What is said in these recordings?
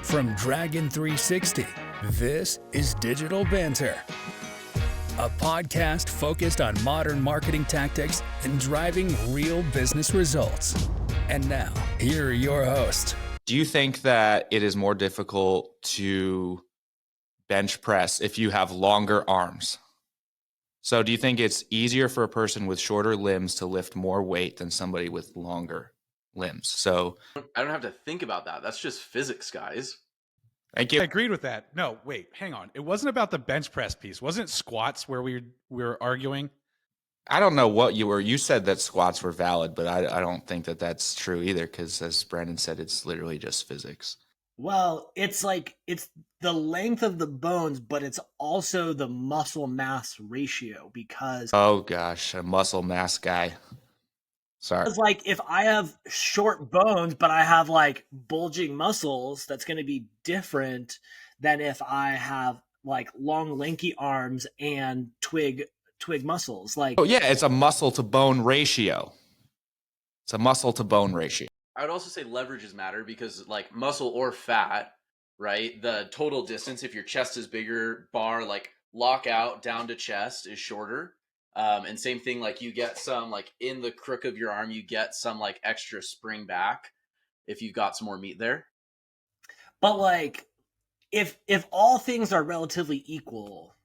From Dragon 360, this is Digital Banter, a podcast focused on modern marketing tactics and driving real business results. And now, here are your hosts. Do you think that it is more difficult to bench press if you have longer arms? So do you think it's easier for a person with shorter limbs to lift more weight than somebody with longer limbs? So I don't have to think about that. That's just physics, guys. thank you. I agreed with that. No, wait, hang on. It wasn't about the bench press piece. Wasn't it squats where we were arguing? I don't know what you were. You said that squats were valid, but I don't think that that's true either, because as Brandon said, it's literally just physics. Well, it's the length of the bones, but it's also the muscle mass ratio because Oh gosh, a muscle mass guy. Sorry. it's like if I have short bones, but I have like bulging muscles, that's going to be different than if I have like long, lanky arms and twig muscles. Like, Oh yeah, it's a muscle to bone ratio. It's a muscle to bone ratio. I would also say leverages matter because, like, muscle or fat, right? The total distance, if your chest is bigger, bar like lock out down to chest is shorter. And same thing, like you get some like in the crook of your arm, you get some like extra spring back if you've got some more meat there. but like if all things are relatively equal,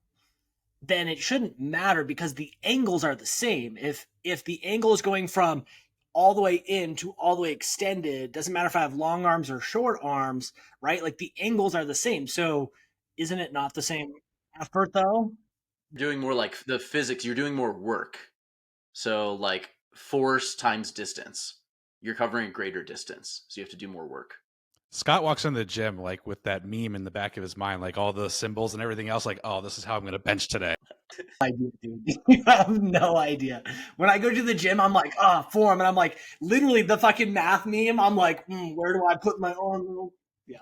then it shouldn't matter because the angles are the same. If the angle is going from all the way in to all the way extended, doesn't matter if I have long arms or short arms, right? Like the angles are the same. So isn't it not the same effort though? Doing more like the physics, you're doing more work. So like force times distance, you're covering a greater distance. So you have to do more work. Scott walks in the gym like with that meme in the back of his mind, like all the symbols and everything else, like, oh, this is how I'm going to bench today. I do, dude. You have no idea. When I go to the gym, I'm like, form. And I'm like, literally the fucking math meme. I'm like, where do I put my arm? Yeah.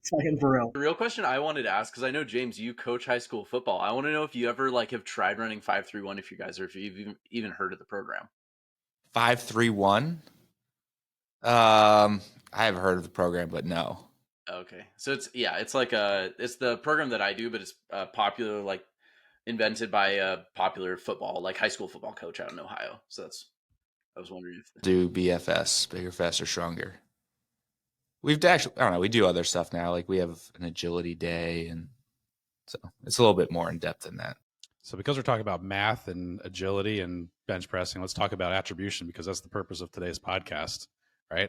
It's fucking for real. The real question I wanted to ask, because I know, James, you coach high school football. I want to know if you ever like have tried running 5-3-1, if you guys, or if you've even heard of the program. 5-3-1. I have heard of the program, but no. Okay. So it's the program that I do, but it's popular, like invented by a popular football, like high school football coach out in Ohio. So I was wondering if Do BFS, bigger, faster, stronger. We've actually, I don't know, we do other stuff now. Like we have an agility day, and so it's a little bit more in depth than that. So because we're talking about math and agility and bench pressing, let's talk about attribution because that's the purpose of today's podcast, right?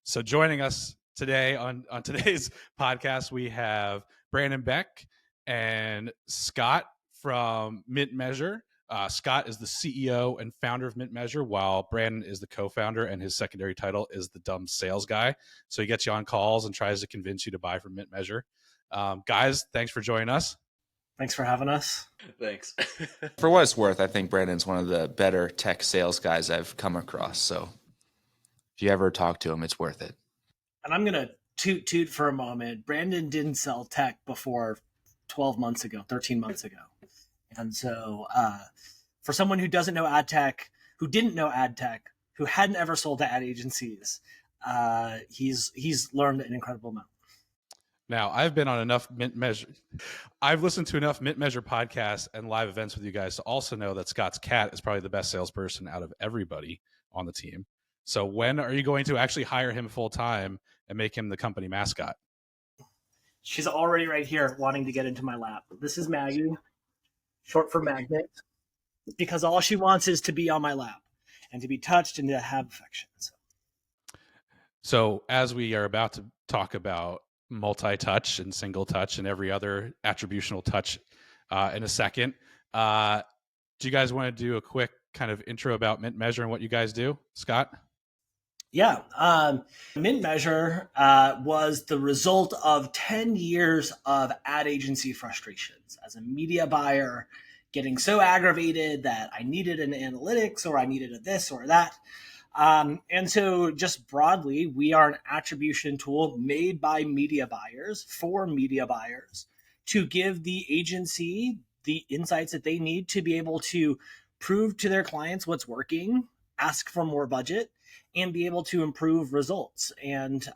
So joining us today on today's podcast, we have Brandon Beck and Scott from Mint Measure. Scott is the CEO and founder of Mint Measure, while Brandon is the co-founder, and his secondary title is the dumb sales guy. So he gets you on calls and tries to convince you to buy from Mint Measure. Guys, thanks for joining us. Thanks for having us. Thanks. For what it's worth, I think Brandon's one of the better tech sales guys I've come across. So if you ever talk to him, it's worth it. And I'm going to toot for a moment. Brandon didn't sell tech before 13 months ago. And so for someone who doesn't know ad tech, who didn't know ad tech, who hadn't ever sold to ad agencies, he's learned an incredible amount. Now, I've been on enough Mint Measure. I've listened to enough Mint Measure podcasts and live events with you guys to also know that Scott's cat is probably the best salesperson out of everybody on the team. So when are you going to actually hire him full time and make him the company mascot? She's already right here wanting to get into my lap. This is Maggie, short for magnet, because all she wants is to be on my lap and to be touched and to have affection. So as we are about to talk about multi-touch and single touch and every other attributional touch in a second, do you guys want to do a quick kind of intro about Mint Measure and what you guys do? Scott? Yeah. Mint Measure was the result of 10 years of ad agency frustrations. As a media buyer, getting so aggravated that I needed an analytics or I needed a this or that. And so just broadly, we are an attribution tool made by media buyers for media buyers to give the agency the insights that they need to be able to prove to their clients what's working, ask for more budget, and be able to improve results. And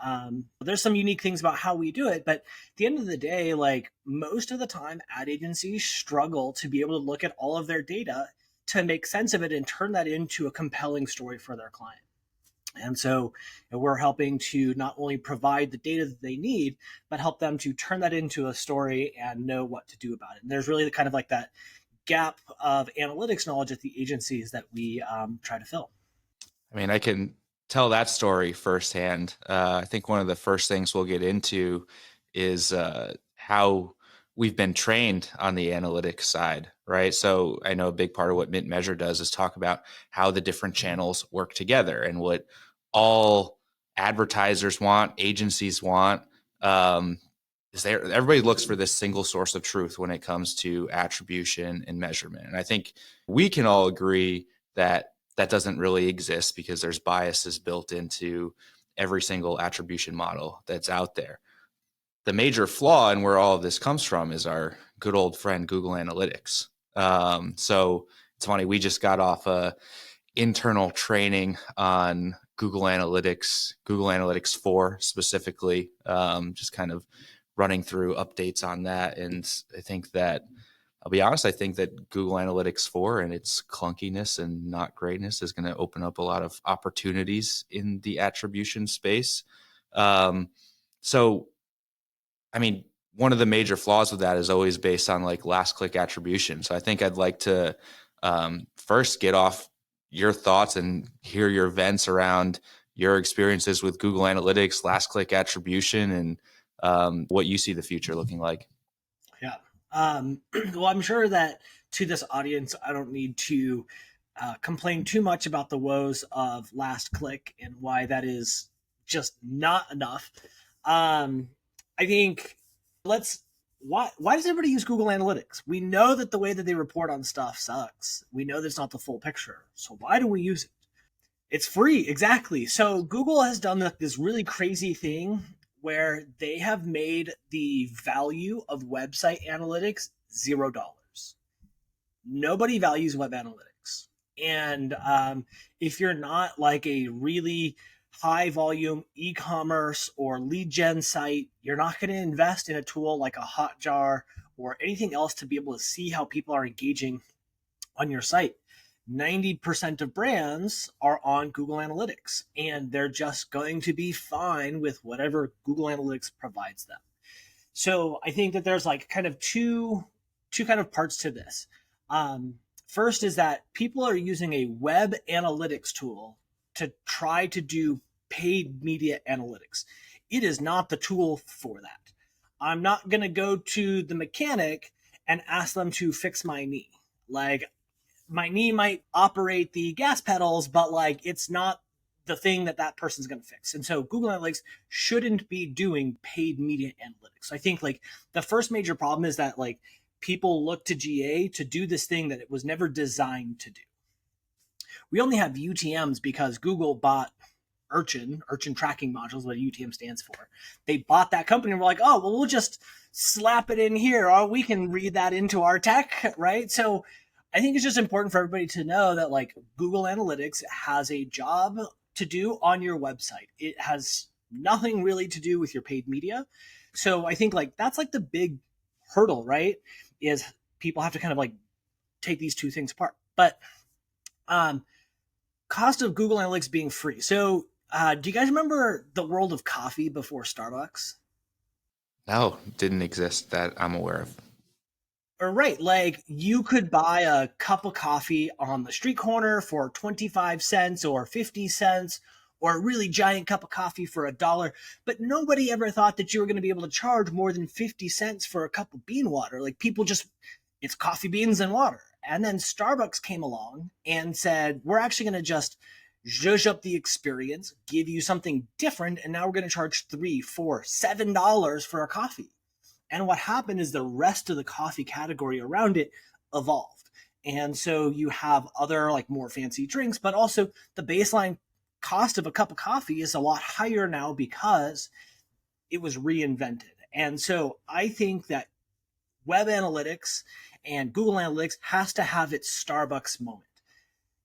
there's some unique things about how we do it, but at the end of the day, like most of the time, ad agencies struggle to be able to look at all of their data to make sense of it and turn that into a compelling story for their client. And so we're helping to not only provide the data that they need, but help them to turn that into a story and know what to do about it. And there's really kind of like that gap of analytics knowledge at the agencies that we try to fill. I mean, I can tell that story firsthand. I think one of the first things we'll get into is how we've been trained on the analytics side, right? So I know a big part of what Mint Measure does is talk about how the different channels work together and what all advertisers want, agencies want. Everybody looks for this single source of truth when it comes to attribution and measurement. And I think we can all agree that that doesn't really exist because there's biases built into every single attribution model that's out there. The major flaw in where all of this comes from is our good old friend Google Analytics. So it's funny, we just got off a internal training on Google Analytics 4 specifically, just kind of running through updates on that. And I think that, I'll be honest, I think that Google Analytics 4 and its clunkiness and not greatness is going to open up a lot of opportunities in the attribution space. So, I mean, one of the major flaws with that is always based on like last click attribution. So I think I'd like to first get off your thoughts and hear your vents around your experiences with Google Analytics, last click attribution, and what you see the future looking like. Yeah. Well, I'm sure that to this audience, I don't need to complain too much about the woes of last click and why that is just not enough. I think why does everybody use Google Analytics? We know that the way that they report on stuff sucks. We know that it's not the full picture. So why do we use it? It's free, exactly. So Google has done this really crazy thing where they have made the value of website analytics $0. Nobody values web analytics. And if you're not like a really high volume e-commerce or lead gen site, you're not going to invest in a tool like a Hotjar or anything else to be able to see how people are engaging on your site. 90% of brands are on Google Analytics, and they're just going to be fine with whatever Google Analytics provides them. So I think that there's like kind of two kind of parts to this. First is that people are using a web analytics tool to try to do paid media analytics. It is not the tool for that. I'm not going to go to the mechanic and ask them to fix my knee. Like, my knee might operate the gas pedals, but like it's not the thing that person's going to fix. And so Google Analytics shouldn't be doing paid media analytics. So I think like the first major problem is that like people look to GA to do this thing that it was never designed to do. We only have UTMs because Google bought Urchin tracking modules, what UTM stands for. They bought that company and were like, oh, well, we'll just slap it in here, or we can read that into our tech, right? So I think it's just important for everybody to know that like Google Analytics has a job to do on your website. It has nothing really to do with your paid media. So I think like that's like the big hurdle, right? Is people have to kind of like take these two things apart. But cost of Google Analytics being free. So do you guys remember the world of coffee before Starbucks? No, didn't exist that I'm aware of. Or right, like you could buy a cup of coffee on the street corner for 25 cents or 50 cents, or a really giant cup of coffee for $1. But nobody ever thought that you were going to be able to charge more than 50 cents for a cup of bean water. Like people just, it's coffee beans and water. And then Starbucks came along and said, we're actually going to just zhuzh up the experience, give you something different. And now we're going to charge $3, $4, $7 for a coffee. And what happened is the rest of the coffee category around it evolved. And so you have other like more fancy drinks, but also the baseline cost of a cup of coffee is a lot higher now because it was reinvented. And so I think that web analytics and Google Analytics has to have its Starbucks moment.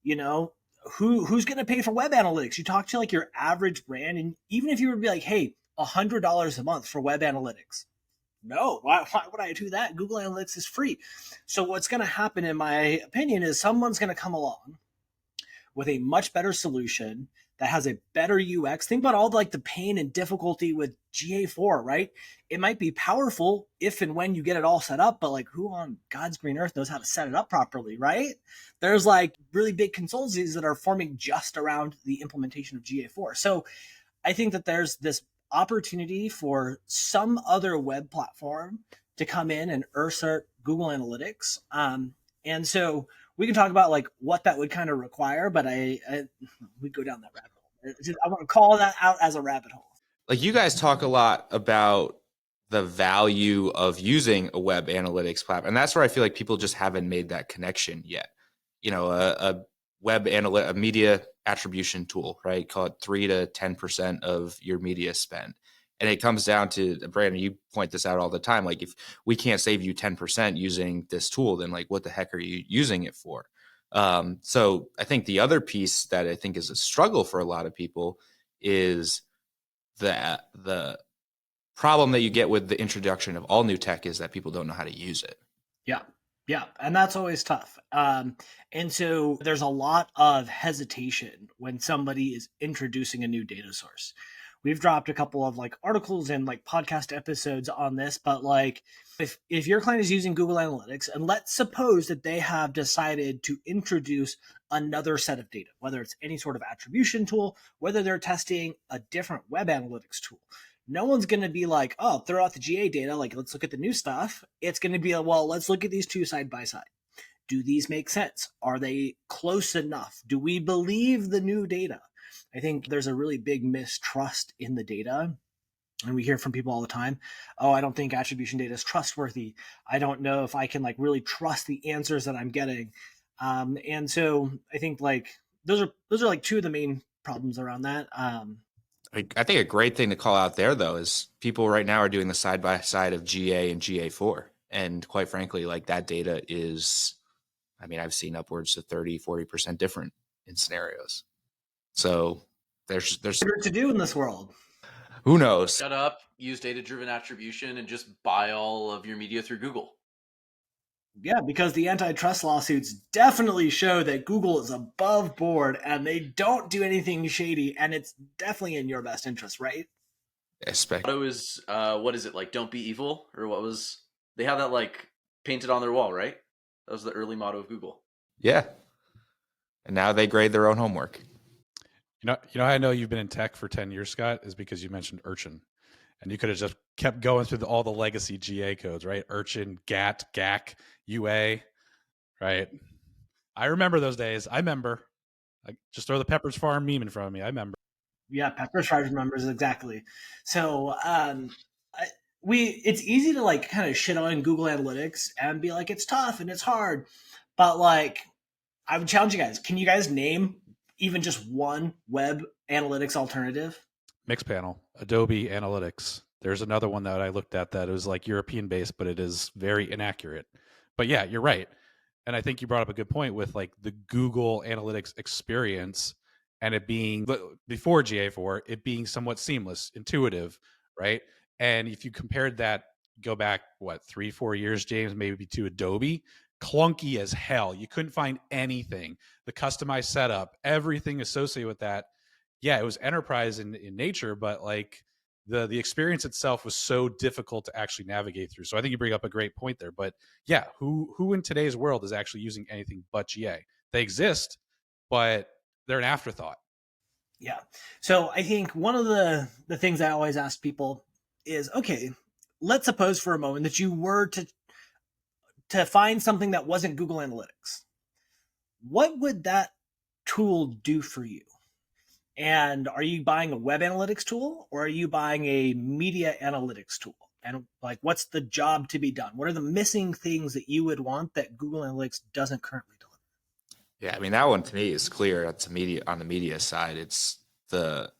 You know, who's going to pay for web analytics? You talk to like your average brand, and even if you were to be like, hey, $100 a month for web analytics, no, why would I do that? Google Analytics is free. So what's going to happen, in my opinion, is someone's going to come along with a much better solution that has a better UX. Think about all like the pain and difficulty with GA4, right? It might be powerful if and when you get it all set up, but like who on God's green earth knows how to set it up properly, right? There's like really big consultancies that are forming just around the implementation of GA4. So I think that there's this opportunity for some other web platform to come in and usurp Google Analytics. And so we can talk about like what that would kind of require, but we go down that rabbit hole. I want to call that out as a rabbit hole. Like you guys talk a lot about the value of using a web analytics platform. And that's where I feel like people just haven't made that connection yet. You know, a a media attribution tool, right? Call it 3 to 10% of your media spend. And it comes down to, Brandon, you point this out all the time. Like if we can't save you 10% using this tool, then like what the heck are you using it for? So I think the other piece that I think is a struggle for a lot of people is the problem that you get with the introduction of all new tech is that people don't know how to use it. Yeah. Yeah. And that's always tough. And so there's a lot of hesitation when somebody is introducing a new data source. We've dropped a couple of like articles and like podcast episodes on this, but like if your client is using Google Analytics, and let's suppose that they have decided to introduce another set of data, whether it's any sort of attribution tool, whether they're testing a different web analytics tool, no one's going to be like, oh, throw out the GA data. Like, let's look at the new stuff. It's going to be, well, let's look at these two side by side. Do these make sense? Are they close enough? Do we believe the new data? I think there's a really big mistrust in the data. And we hear from people all the time, oh, I don't think attribution data is trustworthy. I don't know if I can like really trust the answers that I'm getting. And so I think like those are like two of the main problems around that. I think a great thing to call out there, though, is people right now are doing the side by side of GA and GA4. And quite frankly, like that data is, I mean, I've seen upwards to 30-40% different in scenarios. So there's to do in this world. Who knows? Shut up, use data-driven attribution, and just buy all of your media through Google. Yeah, because the antitrust lawsuits definitely show that Google is above board and they don't do anything shady, and it's definitely in your best interest, right? Especially. It was, what is it, like, don't be evil? Or what was, they have that, like, painted on their wall, right? That was the early motto of Google. Yeah. And now they grade their own homework. You know how I know you've been in tech for 10 years, Scott, is because you mentioned Urchin. And you could have just kept going through all the legacy GA codes, right? Urchin, GAT, GAC, UA, right? I remember those days. I remember. Just throw the Pepperidge Farm meme in front of me. I remember. Yeah, Pepperidge Farm remembers exactly. So it's easy to like kind of shit on Google Analytics and be like, it's tough and it's hard. But like, I would challenge you guys. Can you guys name even just one web analytics alternative? Mixpanel, Adobe Analytics. There's another one that I looked at that was like European based, but it is very inaccurate. But yeah, you're right. And I think you brought up a good point with like the Google Analytics experience and it being before GA4, it being somewhat seamless, intuitive, right? And if you compared that, go back, 3-4 years, James, maybe to Adobe, clunky as hell. You couldn't find anything. The customized setup, everything associated with that. Yeah, it was enterprise in nature, but like the experience itself was so difficult to actually navigate through. So I think you bring up a great point there. But yeah, who in today's world is actually using anything but GA? They exist, but they're an afterthought. Yeah. So I think one of the things I always ask people is, okay, let's suppose for a moment that you were to find something that wasn't Google Analytics. What would that tool do for you? And are you buying a web analytics tool or are you buying a media analytics tool? And like, what's the job to be done? What are the missing things that you would want that Google Analytics doesn't currently deliver? Yeah, I mean, that one to me is clear. That's on the media side. It's the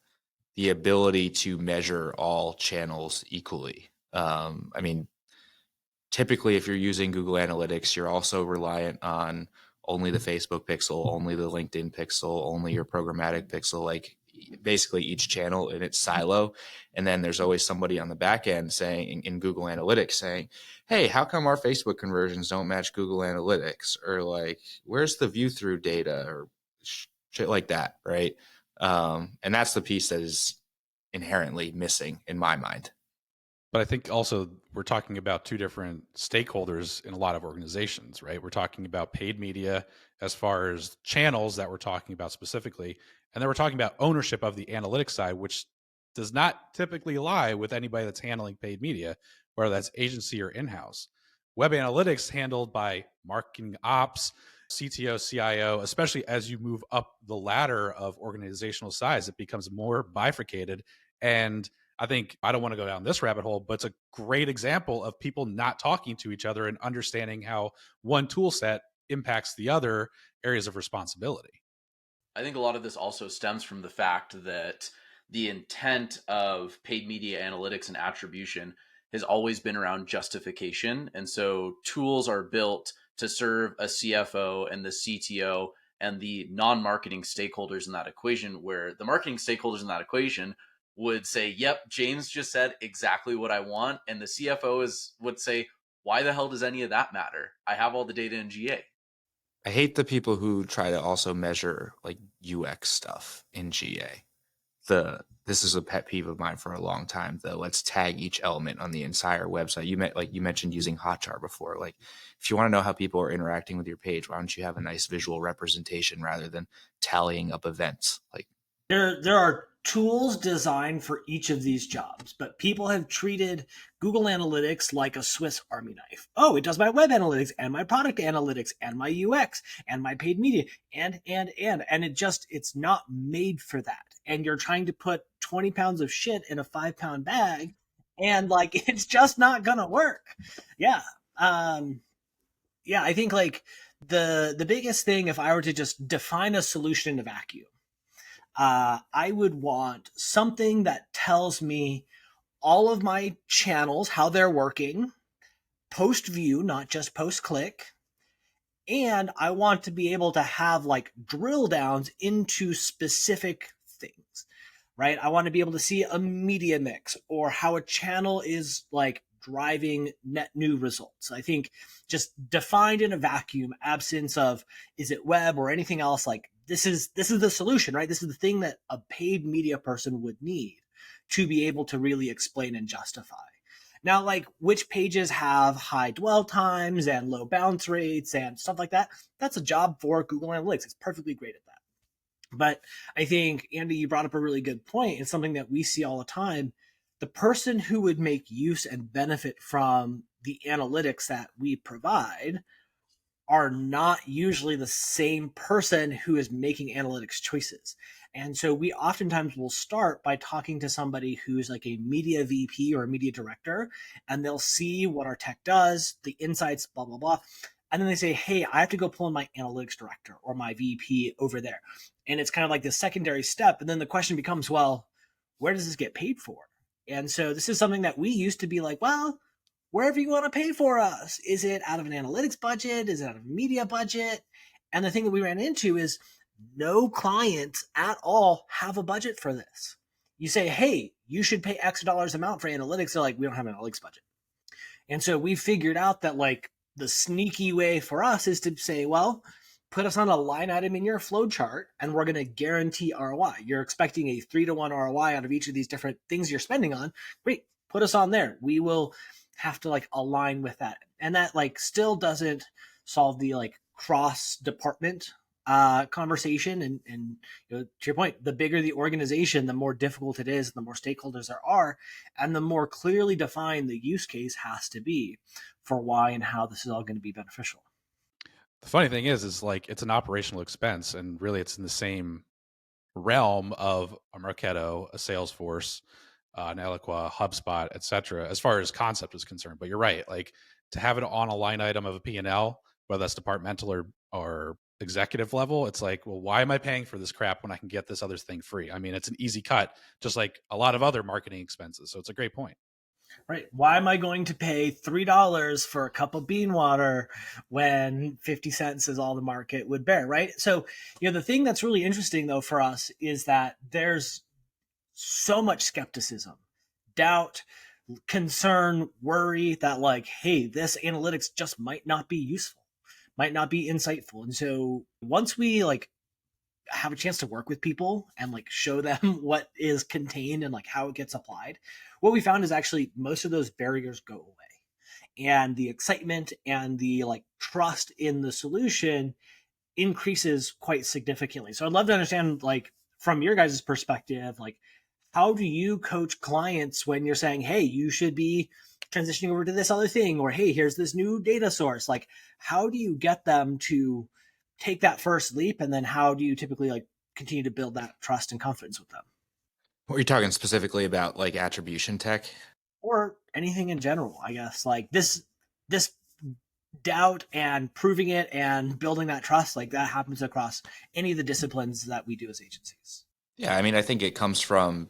ability to measure all channels equally. I mean, typically if you're using Google Analytics, you're also reliant on only the Facebook pixel, only the LinkedIn pixel, only your programmatic pixel, like basically each channel in its silo. And then there's always somebody on the back end saying in Google Analytics saying, hey, how come our Facebook conversions don't match Google Analytics? Or like, where's the view through data or shit like that, right? And that's the piece that is inherently missing in my mind. But I think also we're talking about two different stakeholders in a lot of organizations, right? We're talking about paid media as far as channels that we're talking about specifically. And then we're talking about ownership of the analytics side, which does not typically lie with anybody that's handling paid media, whether that's agency or in-house. Web analytics handled by marketing ops, CTO, CIO, especially as you move up the ladder of organizational size, it becomes more bifurcated. And I think I don't want to go down this rabbit hole, but it's a great example of people not talking to each other and understanding how one tool set impacts the other areas of responsibility. I think a lot of this also stems from the fact that the intent of paid media analytics and attribution has always been around justification. And so tools are built to serve a CFO and the CTO and the non-marketing stakeholders in that equation, where the marketing stakeholders in that equation would say, yep, James just said exactly what I want. And the CFO would say, why the hell does any of that matter? I have all the data in GA. I hate the people who try to also measure like UX stuff in GA. This is a pet peeve of mine for a long time. Let's tag each element on the entire website. You mentioned using Hotjar before. Like, if you want to know how people are interacting with your page, why don't you have a nice visual representation rather than tallying up events? Like, there are tools designed for each of these jobs, but people have treated Google Analytics like a Swiss Army knife. Oh, it does my web analytics and my product analytics and my UX and my paid media and it's not made for that. And you're trying to put 20 pounds of shit in a 5-pound bag, and like it's just not gonna work. Yeah. I think like the biggest thing, if I were to just define a solution in a vacuum, I would want something that tells me all of my channels, how they're working, post view, not just post click. And I want to be able to have like drill downs into specific things, right? I want to be able to see a media mix or how a channel is like driving net new results. I think just defined in a vacuum, absence of is it web or anything else, like this is the solution, right? This is the thing that a paid media person would need to be able to really explain and justify. Now, like which pages have high dwell times and low bounce rates and stuff like that, that's a job for Google Analytics. It's perfectly great at that. But I think, Andy, you brought up a really good point. It's something that we see all the time. The person who would make use and benefit from the analytics that we provide are not usually the same person who is making analytics choices. And so we oftentimes will start by talking to somebody who's like a media VP or a media director, and they'll see what our tech does, the insights, blah, blah, blah. And then they say, hey, I have to go pull in my analytics director or my VP over there. And it's kind of like the secondary step. And then the question becomes, well, where does this get paid for? And so this is something that we used to be like, well, wherever you want to pay for us. Is it out of an analytics budget? Is it out of a media budget? And the thing that we ran into is no clients at all have a budget for this. You say, hey, you should pay X dollars amount for analytics. They're like, we don't have an analytics budget. And so we figured out that like the sneaky way for us is to say, well, put us on a line item in your flow chart and we're going to guarantee ROI. You're expecting a 3-to-1 ROI out of each of these different things you're spending on. Great. Put us on there. We will have to like align with that. And that like still doesn't solve the like cross department conversation. And you know, to your point, the bigger the organization, the more difficult it is, the more stakeholders there are, and the more clearly defined the use case has to be for why and how this is all going to be beneficial. The funny thing is like it's an operational expense, and really it's in the same realm of a Marketo, a Salesforce, an Eloqua, HubSpot, et cetera, as far as concept is concerned. But you're right, like to have it on a line item of a P&L, whether that's departmental or executive level, it's like, well, why am I paying for this crap when I can get this other thing free? I mean, it's an easy cut, just like a lot of other marketing expenses. So it's a great point. Right. Why am I going to pay $3 for a cup of bean water when 50 cents is all the market would bear? Right. So, the thing that's really interesting though for us is that there's so much skepticism, doubt, concern, worry that like, hey, this analytics just might not be useful, might not be insightful. And so once we like have a chance to work with people and like show them what is contained and like how it gets applied, what we found is actually most of those barriers go away. And the excitement and the like trust in the solution increases quite significantly. So I'd love to understand, like, from your guys' perspective, like, how do you coach clients when you're saying, hey, you should be transitioning over to this other thing, or hey, here's this new data source? Like, how do you get them to take that first leap? And then how do you typically like continue to build that trust and confidence with them? What are you talking specifically about, like attribution tech? Or anything in general, I guess. Like this doubt and proving it and building that trust, like that happens across any of the disciplines that we do as agencies. Yeah, I mean, I think it comes from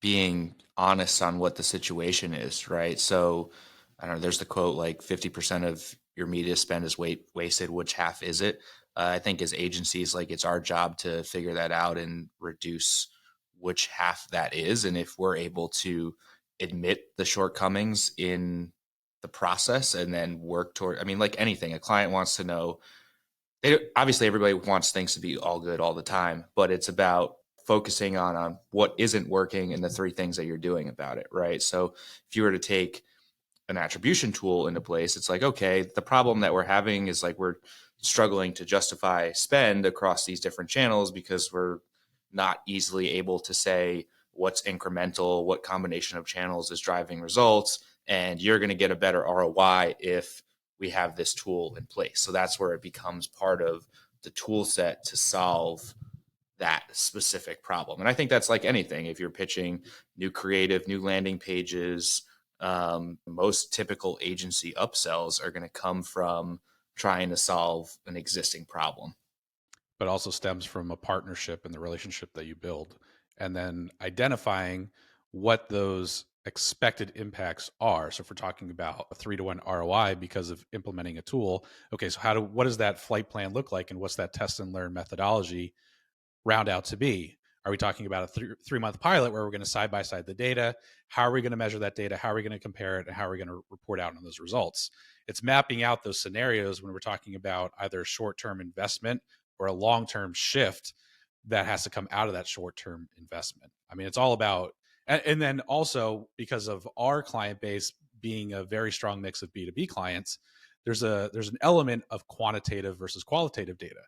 being honest on what the situation is, right? So, I don't know, there's the quote like 50% of your media spend is wasted. Which half is it? I think as agencies, like it's our job to figure that out and reduce which half that is. And if we're able to admit the shortcomings in the process and then work toward, I mean, like anything, a client wants to know, obviously everybody wants things to be all good all the time, but it's about focusing on what isn't working and the three things that you're doing about it, right? So if you were to take an attribution tool into place, it's like, okay, the problem that we're having is like we're struggling to justify spend across these different channels because we're not easily able to say what's incremental, what combination of channels is driving results, and you're going to get a better ROI if we have this tool in place. So that's where it becomes part of the tool set to solve that specific problem. And I think that's like anything. If you're pitching new creative, new landing pages, most typical agency upsells are going to come from trying to solve an existing problem. But also stems from a partnership and the relationship that you build, and then identifying what those expected impacts are. So if we're talking about a 3-to-1 ROI because of implementing a tool, okay, so what does that flight plan look like, and what's that test and learn methodology round out to be? Are we talking about a 3-month pilot where we're going to side by side the data? How are we going to measure that data? How are we going to compare it? And how are we going to report out on those results? It's mapping out those scenarios when we're talking about either a short-term investment or a long-term shift that has to come out of that short-term investment. I mean, it's all about, and then also because of our client base being a very strong mix of B2B clients, there's an element of quantitative versus qualitative data.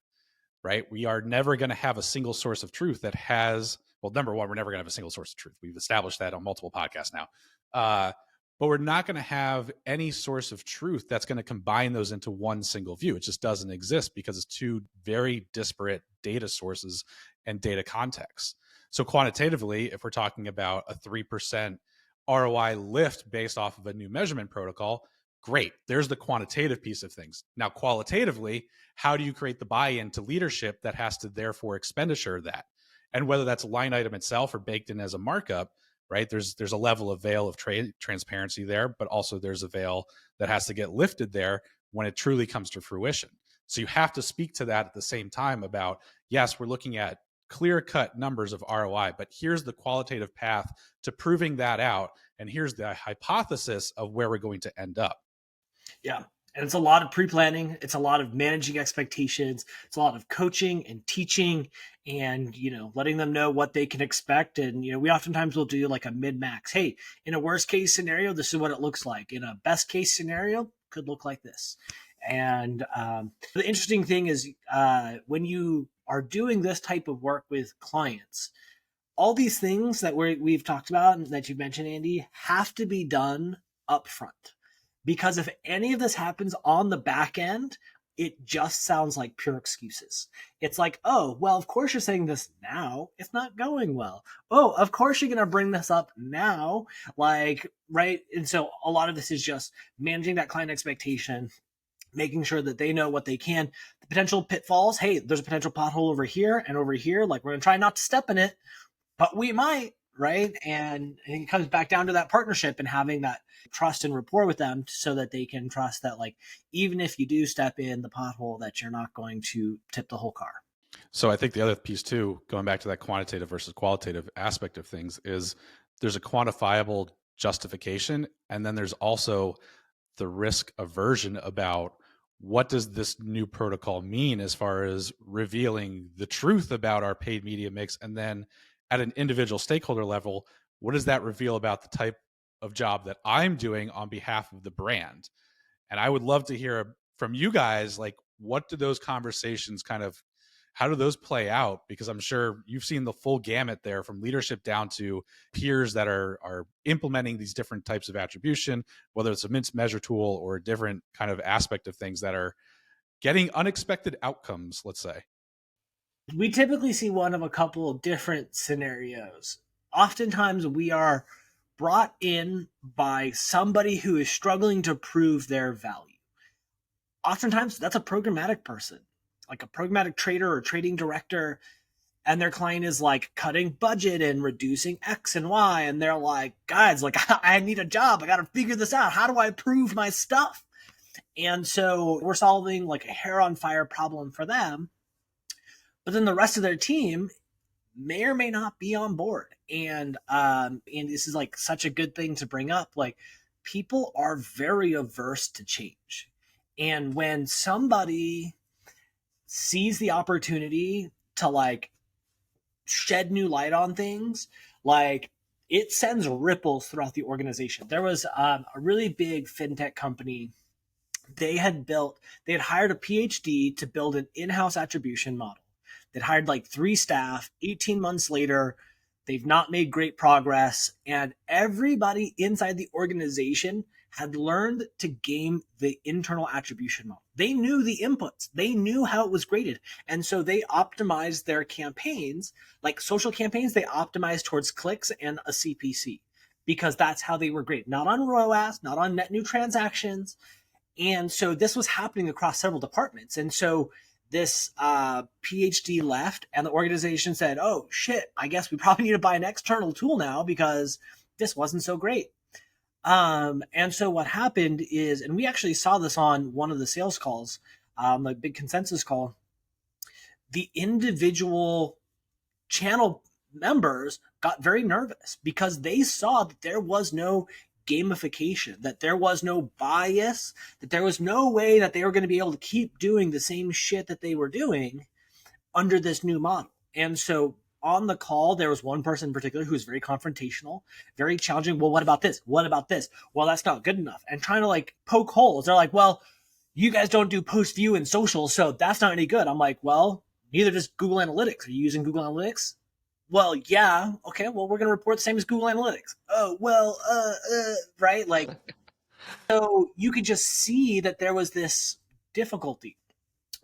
Right? We are never going to have a single source of truth that has, well, number one, we're never going to have a single source of truth. We've established that on multiple podcasts now. But we're not going to have any source of truth that's going to combine those into one single view. It just doesn't exist because it's two very disparate data sources and data contexts. So quantitatively, if we're talking about a 3% ROI lift based off of a new measurement protocol, great. There's the quantitative piece of things. Now, qualitatively, how do you create the buy-in to leadership that has to therefore expenditure that? And whether that's a line item itself or baked in as a markup, right? There's a level of veil of transparency there, but also there's a veil that has to get lifted there when it truly comes to fruition. So you have to speak to that at the same time about, yes, we're looking at clear-cut numbers of ROI, but here's the qualitative path to proving that out, and here's the hypothesis of where we're going to end up. Yeah. And it's a lot of pre-planning. It's a lot of managing expectations. It's a lot of coaching and teaching and, letting them know what they can expect. And, we oftentimes will do like a mid-max. Hey, in a worst case scenario, this is what it looks like. In a best case scenario, could look like this. And the interesting thing is when you are doing this type of work with clients, all these things that we've talked about and that you mentioned, Andy, have to be done up front. Because if any of this happens on the back end, it just sounds like pure excuses. It's like, oh, well, of course you're saying this now. It's not going well. Oh, of course you're going to bring this up now. Like, right? And so a lot of this is just managing that client expectation, making sure that they know what they can. The potential pitfalls, hey, there's a potential pothole over here and over here. Like, we're going to try not to step in it, but we might. right? And it comes back down to that partnership and having that trust and rapport with them so that they can trust that, like, even if you do step in the pothole, that you're not going to tip the whole car. So I think the other piece too, going back to that quantitative versus qualitative aspect of things, is there's a quantifiable justification, and then there's also the risk aversion about what does this new protocol mean as far as revealing the truth about our paid media mix, and then at an individual stakeholder level, what does that reveal about the type of job that I'm doing on behalf of the brand? And I would love to hear from you guys, like, what do those conversations kind of, how do those play out? Because I'm sure you've seen the full gamut there, from leadership down to peers that are implementing these different types of attribution, whether it's a mince measure tool or a different kind of aspect of things that are getting unexpected outcomes, let's say. We typically see one of a couple of different scenarios. Oftentimes we are brought in by somebody who is struggling to prove their value. Oftentimes that's a programmatic person, like a programmatic trader or trading director, and their client is like cutting budget and reducing X and Y, and they're like, guys, like, I need a job, I got to figure this out, how do I prove my stuff? And so we're solving like a hair on fire problem for them, but then the rest of their team may or may not be on board. And this is like such a good thing to bring up. Like, people are very averse to change. And when somebody sees the opportunity to like shed new light on things, like, it sends ripples throughout the organization. There was a really big fintech company. They had hired a PhD to build an in-house attribution model. They'd hired like 3 staff. 18 months later, they've not made great progress. And everybody inside the organization had learned to game the internal attribution model. They knew the inputs. They knew how it was graded. And so they optimized their campaigns, like social campaigns, they optimized towards clicks and a CPC, because that's how they were graded. Not on ROAS, not on net new transactions. And so this was happening across several departments. And so this PhD left, and the organization said, oh shit, I guess we probably need to buy an external tool now because this wasn't so great. And so what happened is, and we actually saw this on one of the sales calls, a big consensus call, the individual channel members got very nervous because they saw that there was no gamification, that there was no bias, that there was no way that they were going to be able to keep doing the same shit that they were doing under this new model. And so on the call, there was one person in particular who was very confrontational, very challenging. Well, what about this? What about this? Well, that's not good enough. And trying to like poke holes. They're like, well, you guys don't do post view and social, so that's not any good. I'm like, well, neither does Google Analytics. Are you using Google Analytics? Well, yeah. Okay, well, we're going to report the same as Google Analytics. Oh, well, right? Like, so you could just see that there was this difficulty.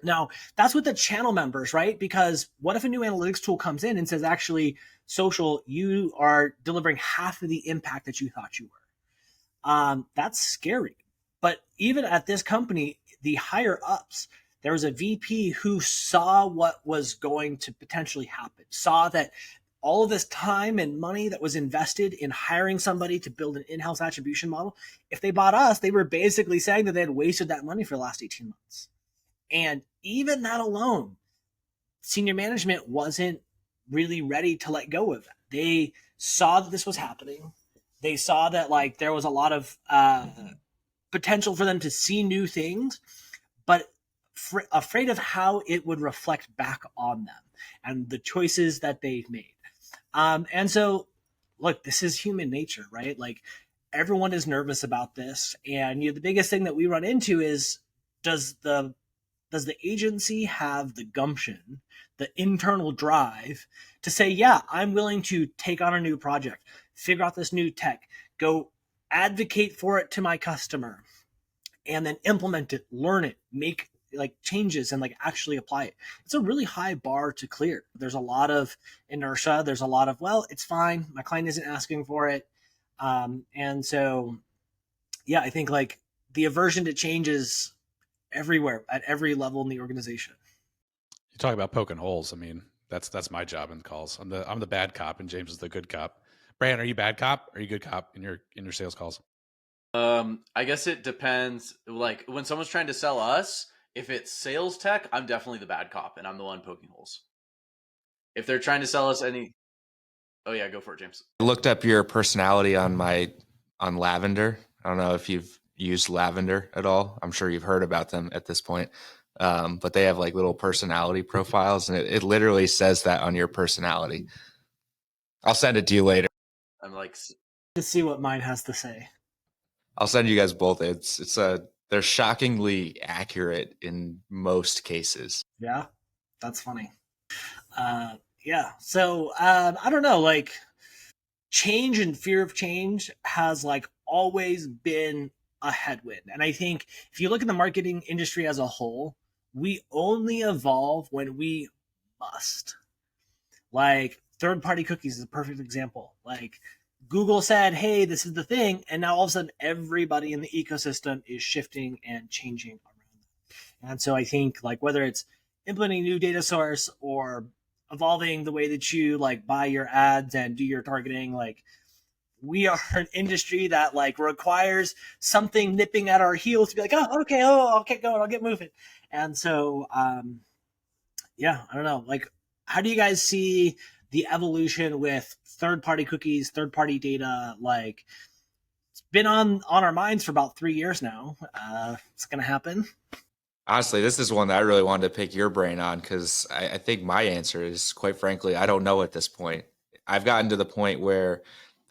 Now, that's with the channel members, right? Because what if a new analytics tool comes in and says, actually, social, you are delivering half of the impact that you thought you were? That's scary. But even at this company, the higher ups, there was a VP who saw what was going to potentially happen, saw that all of this time and money that was invested in hiring somebody to build an in-house attribution model, if they bought us, they were basically saying that they had wasted that money for the last 18 months. And even that alone, senior management wasn't really ready to let go of that. They saw that this was happening. They saw that like there was a lot of potential for them to see new things, but afraid of how it would reflect back on them and the choices that they've made. And so, look, this is human nature, right? Like, everyone is nervous about this. And the biggest thing that we run into is, does the agency have the gumption, the internal drive to say, yeah, I'm willing to take on a new project, figure out this new tech, go advocate for it to my customer, and then implement it, learn it, make like changes and like actually apply it. It's a really high bar to clear. There's a lot of inertia. There's a lot of, well, it's fine. My client isn't asking for it. And so, yeah, I think like the aversion to change is everywhere at every level in the organization. You talk about poking holes. I mean, that's my job in calls. I'm the bad cop and James is the good cop. Brandon, are you bad cop? Or are you good cop in your sales calls? I guess it depends. Like when someone's trying to sell us, if it's sales tech, I'm definitely the bad cop and I'm the one poking holes. If they're trying to sell us oh yeah, go for it, James. I looked up your personality on Lavender. I don't know if you've used Lavender at all. I'm sure you've heard about them at this point. But they have like little personality profiles, and it literally says that on your personality. I'll send it to you later. I'm like, To see what mine has to say. I'll send you guys both. They're shockingly accurate in most cases. Yeah, that's funny. Yeah. So I don't know, like change and fear of change has like always been a headwind. And I think if you look at the marketing industry as a whole, we only evolve when we must. Like third-party cookies is a perfect example. Like Google said, hey, this is the thing. And now all of a sudden everybody in the ecosystem is shifting and changing around. And so I think like whether it's implementing a new data source or evolving the way that you like buy your ads and do your targeting, like we are an industry that like requires something nipping at our heels to be like, oh, okay, I'll get going, I'll get moving. And so, yeah, I don't know. Like, how do you guys see the evolution with third-party cookies, third-party data? Like, it's been on our minds for about 3 years now. It's going to happen. Honestly, this is one that I really wanted to pick your brain on because I think my answer is, quite frankly, I don't know at this point. I've gotten to the point where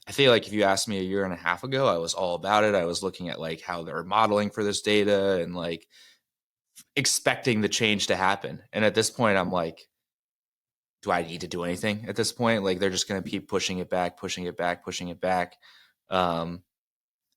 I feel like if you asked me a year and a half ago, I was all about it. I was looking at like how they're modeling for this data and like expecting the change to happen. And at this point, I'm like, do I need to do anything at this point? Like they're just going to keep pushing it back, pushing it back, pushing it back. And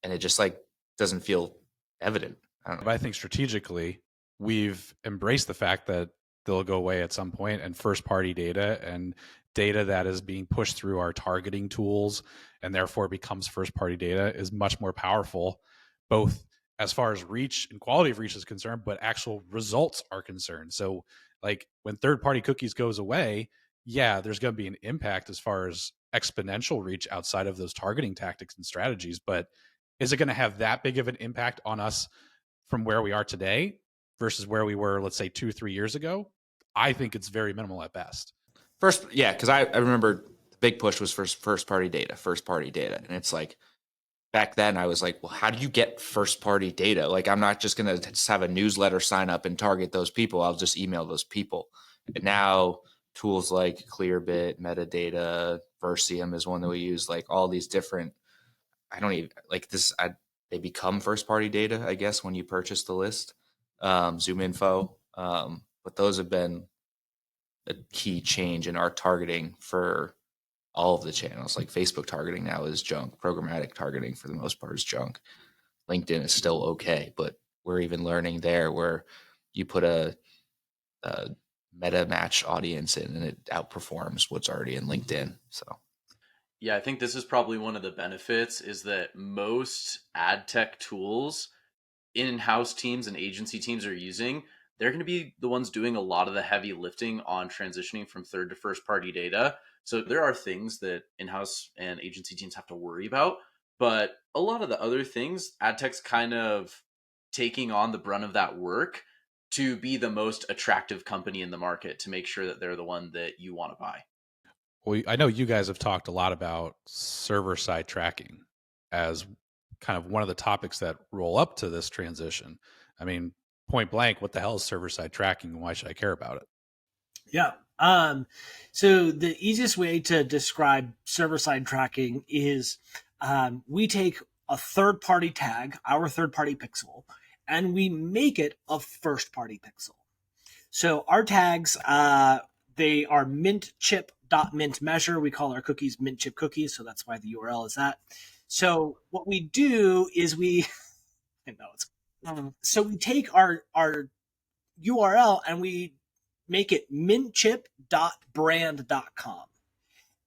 it just like doesn't feel evident. I don't know. But I think strategically, we've embraced the fact that they'll go away at some point, and first party data and data that is being pushed through our targeting tools and therefore becomes first party data is much more powerful, both as far as reach and quality of reach is concerned, but actual results are concerned. So like when third party cookies goes away, yeah, there's going to be an impact as far as exponential reach outside of those targeting tactics and strategies. But is it going to have that big of an impact on us from where we are today versus where we were, let's say 2-3 years ago? I think it's very minimal at best. First, yeah, because I remember the big push was first party data. And it's like, back then I was like, well, how do you get first party data? Like, I'm not just going to just have a newsletter sign up and target those people. I'll just email those people. And now tools like Clearbit, Metadata, Versium is one that we use, like all these different, I don't even like this. They become first party data, I guess, when you purchase the list, Zoom Info. But those have been a key change in our targeting for all of the channels. Like Facebook targeting now is junk. Programmatic targeting for the most part is junk. LinkedIn is still okay, but we're even learning there where you put a meta match audience in and it outperforms what's already in LinkedIn. So yeah, I think this is probably one of the benefits is that most ad tech tools in-house teams and agency teams are using, they're going to be the ones doing a lot of the heavy lifting on transitioning from third to first party data. So there are things that in-house and agency teams have to worry about, but a lot of the other things, ad tech's kind of taking on the brunt of that work to be the most attractive company in the market to make sure that they're the one that you want to buy. Well, I know you guys have talked a lot about server-side tracking as kind of one of the topics that roll up to this transition. I mean, point blank, what the hell is server-side tracking and why should I care about it? Yeah. So the easiest way to describe server-side tracking is we take a third-party tag, our third-party pixel, and we make it a first-party pixel. So our tags, they are mintchip.mint measure. We call our cookies mint chip cookies, so that's why the URL is that. So what we do is we take our URL and we make it mintchip.brand.com.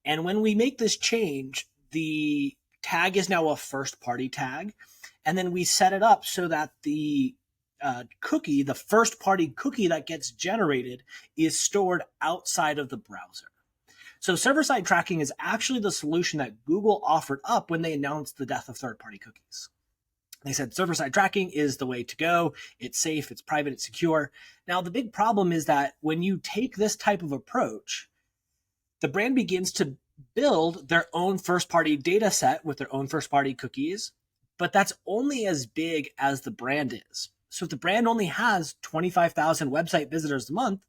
And when we make this change, the tag is now a first party tag. And then we set it up so that the cookie, the first party cookie that gets generated, is stored outside of the browser. So server-side tracking is actually the solution that Google offered up when they announced the death of third-party cookies. They said server-side tracking is the way to go. It's safe, it's private, it's secure. Now, the big problem is that when you take this type of approach, the brand begins to build their own first-party data set with their own first-party cookies, but that's only as big as the brand is. So if the brand only has 25,000 website visitors a month,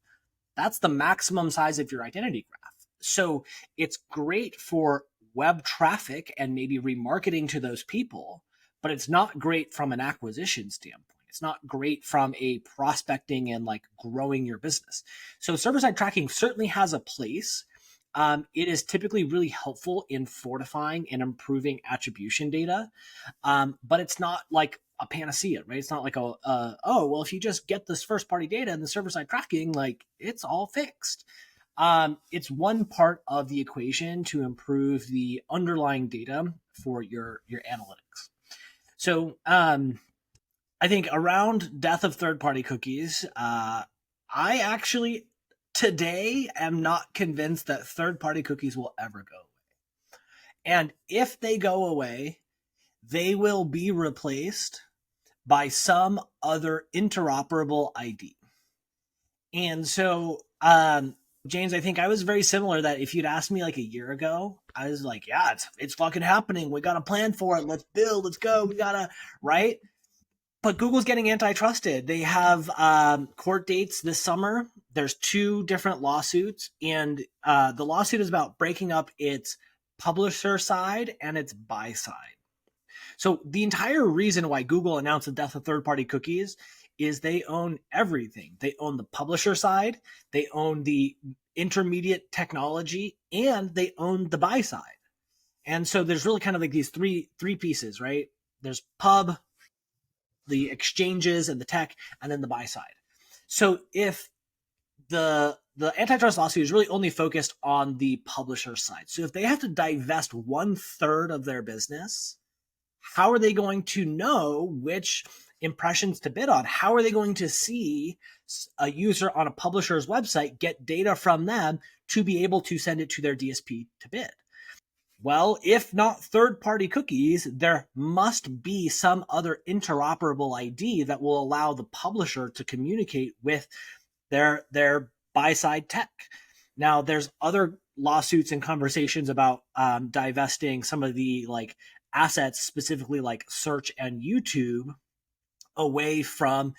that's the maximum size of your identity graph. So it's great for web traffic and maybe remarketing to those people, but it's not great from an acquisition standpoint. It's not great from a prospecting and like growing your business. So server-side tracking certainly has a place. It is typically really helpful in fortifying and improving attribution data, but it's not like a panacea, right? It's not like well, if you just get this first-party data and the server-side tracking, like it's all fixed. It's one part of the equation to improve the underlying data for your analytics. So I think around death of third-party cookies, I actually today am not convinced that third-party cookies will ever go away. And if they go away, they will be replaced by some other interoperable ID. And so, James, I think I was very similar that if you'd asked me like a year ago, I was like, yeah, it's fucking happening. We got a plan for it. Let's build. Let's go. We got to, right? But Google's getting antitrusted. They have court dates this summer. There's 2 different lawsuits, and the lawsuit is about breaking up its publisher side and its buy side. So the entire reason why Google announced the death of third-party cookies is they own everything. They own the publisher side, they own the intermediate technology, and they own the buy side. And so there's really kind of like these three pieces, right? There's pub, the exchanges and the tech, and then the buy side. So if the antitrust lawsuit is really only focused on the publisher side. So if they have to divest 1/3 of their business, how are they going to know which impressions to bid on? How are they going to see a user on a publisher's website, get data from them to be able to send it to their DSP to bid? Well, if not third-party cookies, there must be some other interoperable ID that will allow the publisher to communicate with their buy-side tech. Now, there's other lawsuits and conversations about divesting some of the like assets, specifically like search and YouTube, away from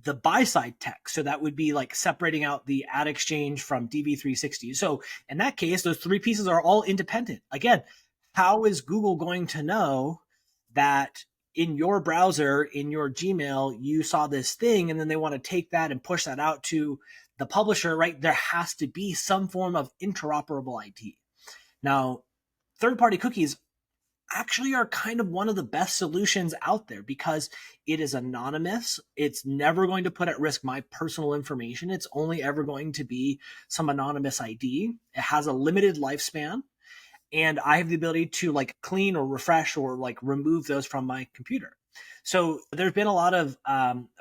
the buy-side tech. So that would be like separating out the ad exchange from DV360. So in that case, those 3 pieces are all independent. Again, how is Google going to know that in your browser, in your Gmail, you saw this thing, and then they want to take that and push that out to the publisher, right? There has to be some form of interoperable ID. Now, third-party cookies actually are kind of one of the best solutions out there because it is anonymous. It's never going to put at risk my personal information. It's only ever going to be some anonymous ID. It has a limited lifespan, and I have the ability to like clean or refresh or like remove those from my computer. So there's been a lot of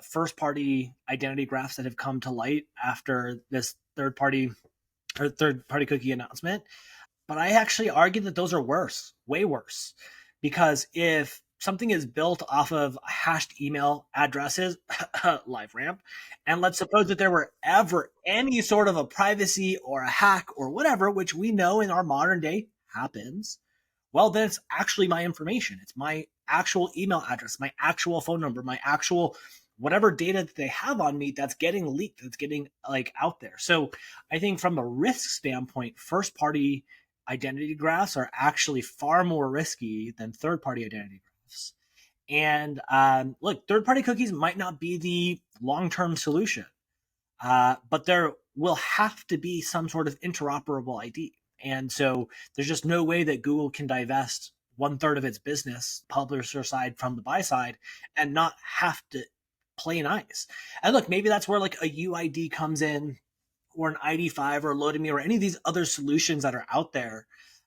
first-party identity graphs that have come to light after this third-party cookie announcement. But I actually argue that those are worse, way worse, because if something is built off of hashed email addresses, live ramp, and let's suppose that there were ever any sort of a privacy or a hack or whatever, which we know in our modern day happens, well, then it's actually my information. It's my actual email address, my actual phone number, my actual whatever data that they have on me that's getting leaked, that's getting like out there. So I think from a risk standpoint, first party identity graphs are actually far more risky than third-party identity graphs. And look, third-party cookies might not be the long-term solution, but there will have to be some sort of interoperable ID. And so there's just no way that Google can divest 1/3 of its business, publisher side from the buy side, and not have to play nice. And look, maybe that's where like a UID comes in, or an ID5 or Loadme or any of these other solutions that are out there.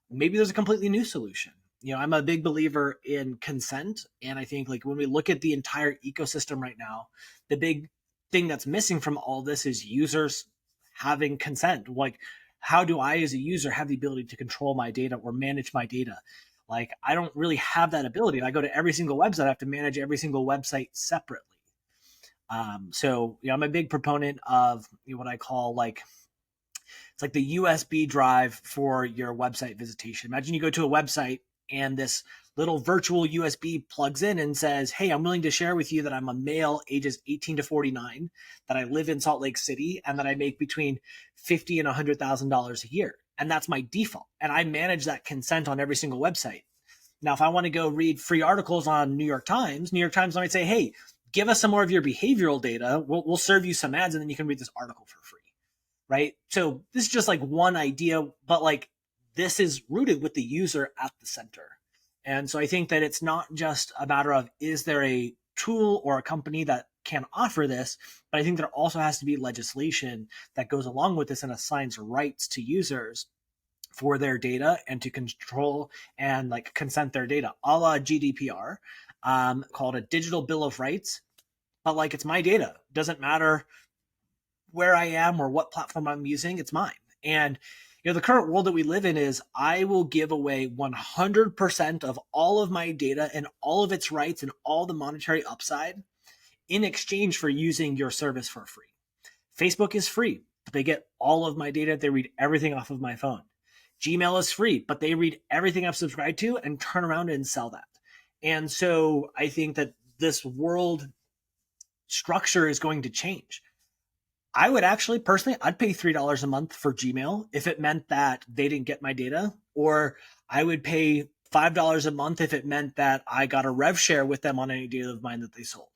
Maybe there's a completely new solution. You know, I'm a big believer in consent. And I think like when we look at the entire ecosystem right now, the big thing that's missing from all this is users having consent. Like how do I as a user have the ability to control my data or manage my data? Like, I don't really have that ability. I go to every single website, I have to manage every single website separately. So I'm a big proponent of what I call like, it's like the USB drive for your website visitation. Imagine you go to a website and this little virtual USB plugs in and says, hey, I'm willing to share with you that I'm a male ages 18 to 49, that I live in Salt Lake City, and that I make between $50,000 and $100,000 a year. And that's my default. And I manage that consent on every single website. Now, if I want to go read free articles on New York Times might say, hey, give us some more of your behavioral data. We'll serve you some ads and then you can read this article for free. Right? So this is just like one idea, but like this is rooted with the user at the center. And so I think that it's not just a matter of, is there a tool or a company that can offer this, but I think there also has to be legislation that goes along with this and assigns rights to users for their data and to control and like consent their data, a la GDPR, called a digital bill of rights. But like, it's my data. Doesn't matter where I am or what platform I'm using, it's mine. And the current world that we live in is I will give away 100% of all of my data and all of its rights and all the monetary upside in exchange for using your service for free. Facebook is free, but they get all of my data. They read everything off of my phone. Gmail is free, but they read everything I've subscribed to and turn around and sell that. And so I think that this world structure is going to change. I would actually personally, I'd pay $3 a month for Gmail if it meant that they didn't get my data, or I would pay $5 a month if it meant that I got a rev share with them on any data of mine that they sold.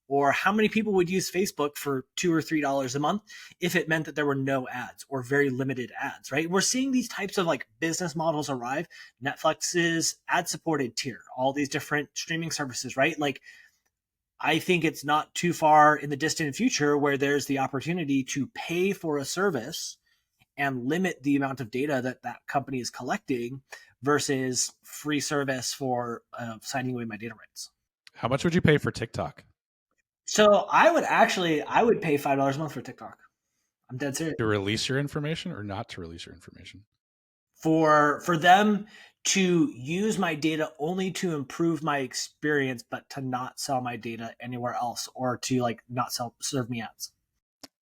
Or how many people would use Facebook for $2 or $3 a month if it meant that there were no ads or very limited ads, right? We're seeing these types of like business models arrive. Netflix's ad supported tier, all these different streaming services, right? Like, I think it's not too far in the distant future where there's the opportunity to pay for a service and limit the amount of data that that company is collecting versus free service for signing away my data rights. How much would you pay for TikTok? So I would pay $5 a month for TikTok. I'm dead serious. To release your information or not to release your information? For them to use my data only to improve my experience, but to not sell my data anywhere else, or to like not serve me ads.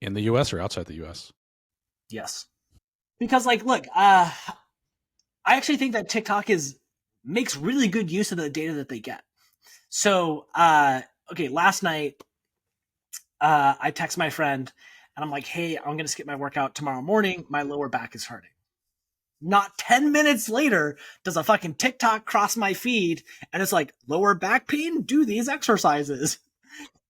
In the US or outside the US? Yes. Because like, look, I actually think that TikTok makes really good use of the data that they get. So, okay, last night, I text my friend and I'm like, hey, I'm going to skip my workout tomorrow morning. My lower back is hurting. Not 10 minutes later, does a fucking TikTok cross my feed and it's like, lower back pain? Do these exercises.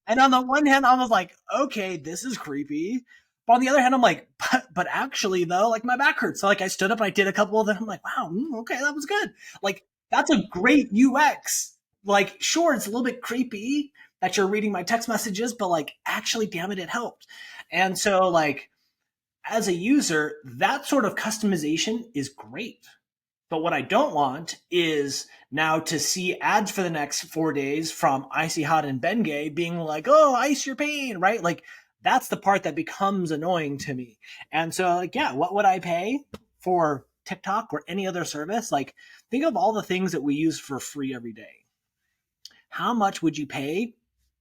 And on the one hand, I was like, okay, this is creepy. But on the other hand, I'm like, but actually though, like my back hurts. So like I stood up and I did a couple of them. I'm like, wow, okay, that was good. Like that's a great UX. Like, sure, it's a little bit creepy that you're reading my text messages, but like actually, damn it helped. And so like, as a user, that sort of customization is great. But what I don't want is now to see ads for the next 4 days from Icy Hot and Bengay being like, oh, ice your pain, right? Like that's the part that becomes annoying to me. And so like, yeah, what would I pay for TikTok or any other service? Like think of all the things that we use for free every day. How much would you pay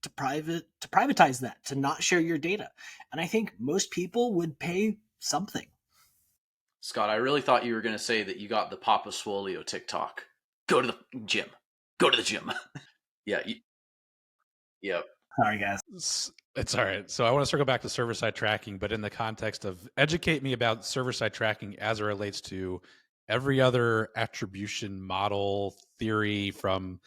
to privatize that, to not share your data? And I think most people would pay something. Scott, I really thought you were going to say that you got the Papa Swolio TikTok. Go to the gym. Go to the gym. Yeah. Yep. Sorry, guys. It's all right. So I want to circle back to server-side tracking, but in the context of educate me about server-side tracking as it relates to every other attribution model theory, from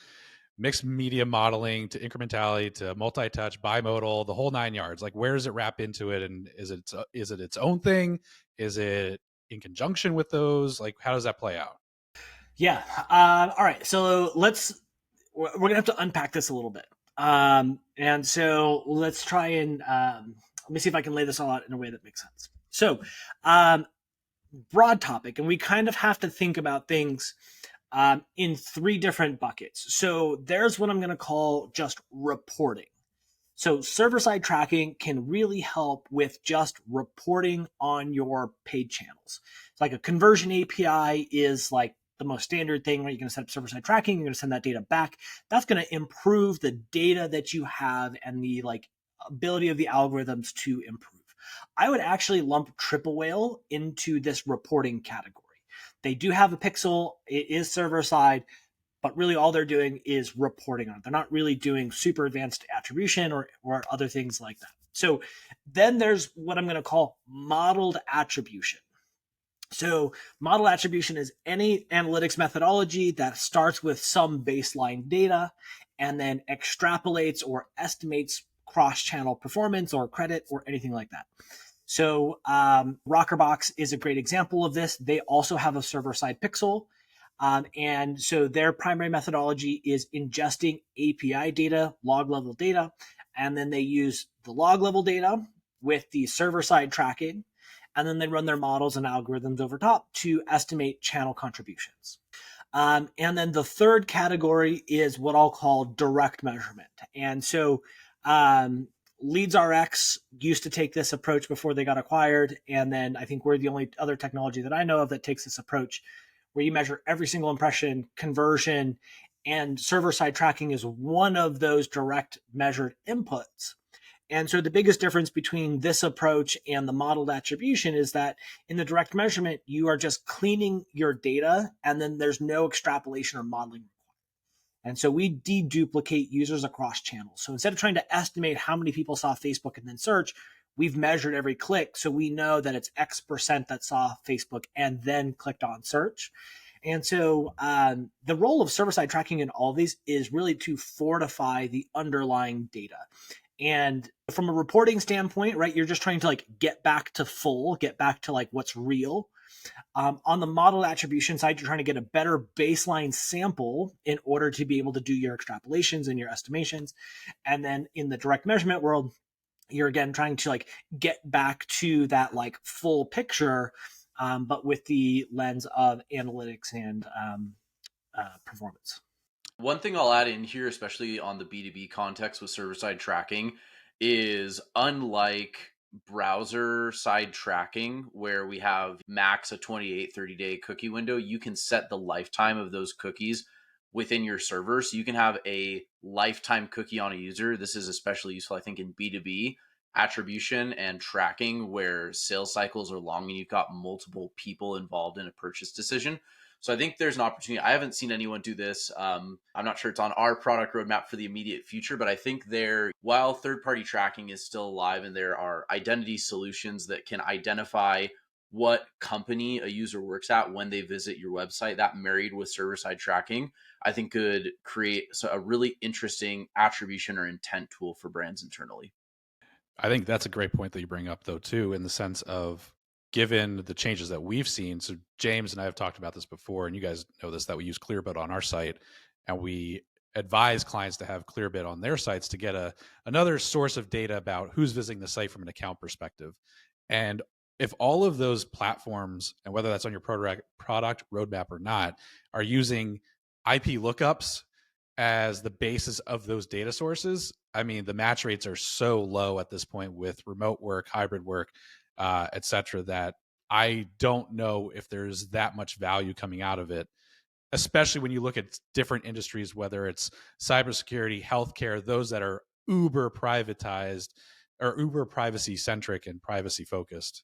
mixed media modeling to incrementality to multi-touch, bimodal, the whole 9 yards. Like, where does it wrap into it? And is it its own thing? Is it in conjunction with those? Like, how does that play out? Yeah. All right. So we're going to have to unpack this a little bit. And so let's try and let me see if I can lay this all out in a way that makes sense. So broad topic, and we kind of have to think about things in 3 different buckets. So there's what I'm going to call just reporting. So server-side tracking can really help with just reporting on your paid channels. It's like a conversion API is like the most standard thing, right? You're going to set up server-side tracking. You're going to send that data back. That's going to improve the data that you have and the like ability of the algorithms to improve. I would actually lump Triple Whale into this reporting category. They do have a pixel. It is server-side, but really all they're doing is reporting on it. They're not really doing super advanced attribution or other things like that. So then there's what I'm going to call modeled attribution. So model attribution is any analytics methodology that starts with some baseline data and then extrapolates or estimates cross-channel performance or credit or anything like that. So Rockerbox is a great example of this. They also have a server-side pixel. And so their primary methodology is ingesting API data, log level data, and then they use the log level data with the server-side tracking, and then they run their models and algorithms over top to estimate channel contributions. And then the third category is what I'll call direct measurement. And so LeadsRx used to take this approach before they got acquired. And then I think we're the only other technology that I know of that takes this approach where you measure every single impression, conversion, and server-side tracking is one of those direct measured inputs. And so the biggest difference between this approach and the modeled attribution is that in the direct measurement, you are just cleaning your data and then there's no extrapolation or modeling. And so we deduplicate users across channels. So instead of trying to estimate how many people saw Facebook and then search, we've measured every click. So we know that it's X% that saw Facebook and then clicked on search. And so the role of server-side tracking in all of these is really to fortify the underlying data. And from a reporting standpoint, right, you're just trying to like get back to full, get back to like what's real. On the model attribution side, you're trying to get a better baseline sample in order to be able to do your extrapolations and your estimations. And then in the direct measurement world, you're again trying to like get back to that like full picture, but with the lens of analytics and performance. One thing I'll add in here, especially on the B2B context with server-side tracking, is unlike browser-side tracking, where we have max a 28, 30-day cookie window, you can set the lifetime of those cookies within your server. So you can have a lifetime cookie on a user. This is especially useful, I think, in B2B attribution and tracking, where sales cycles are long and you've got multiple people involved in a purchase decision. So I think there's an opportunity. I haven't seen anyone do this. I'm not sure it's on our product roadmap for the immediate future, but I think while third-party tracking is still alive and there are identity solutions that can identify what company a user works at when they visit your website, that married with server-side tracking, I think could create a really interesting attribution or intent tool for brands internally. I think that's a great point that you bring up, though, too, in the sense of given the changes that we've seen. So James and I have talked about this before, and you guys know this, that we use Clearbit on our site, and we advise clients to have Clearbit on their sites to get another source of data about who's visiting the site from an account perspective. And if all of those platforms, and whether that's on your product roadmap or not, are using IP lookups as the basis of those data sources, I mean, the match rates are so low at this point with remote work, hybrid work, et cetera, that I don't know if there's that much value coming out of it, especially when you look at different industries, whether it's cybersecurity, healthcare, those that are uber privatized or uber privacy centric and privacy focused.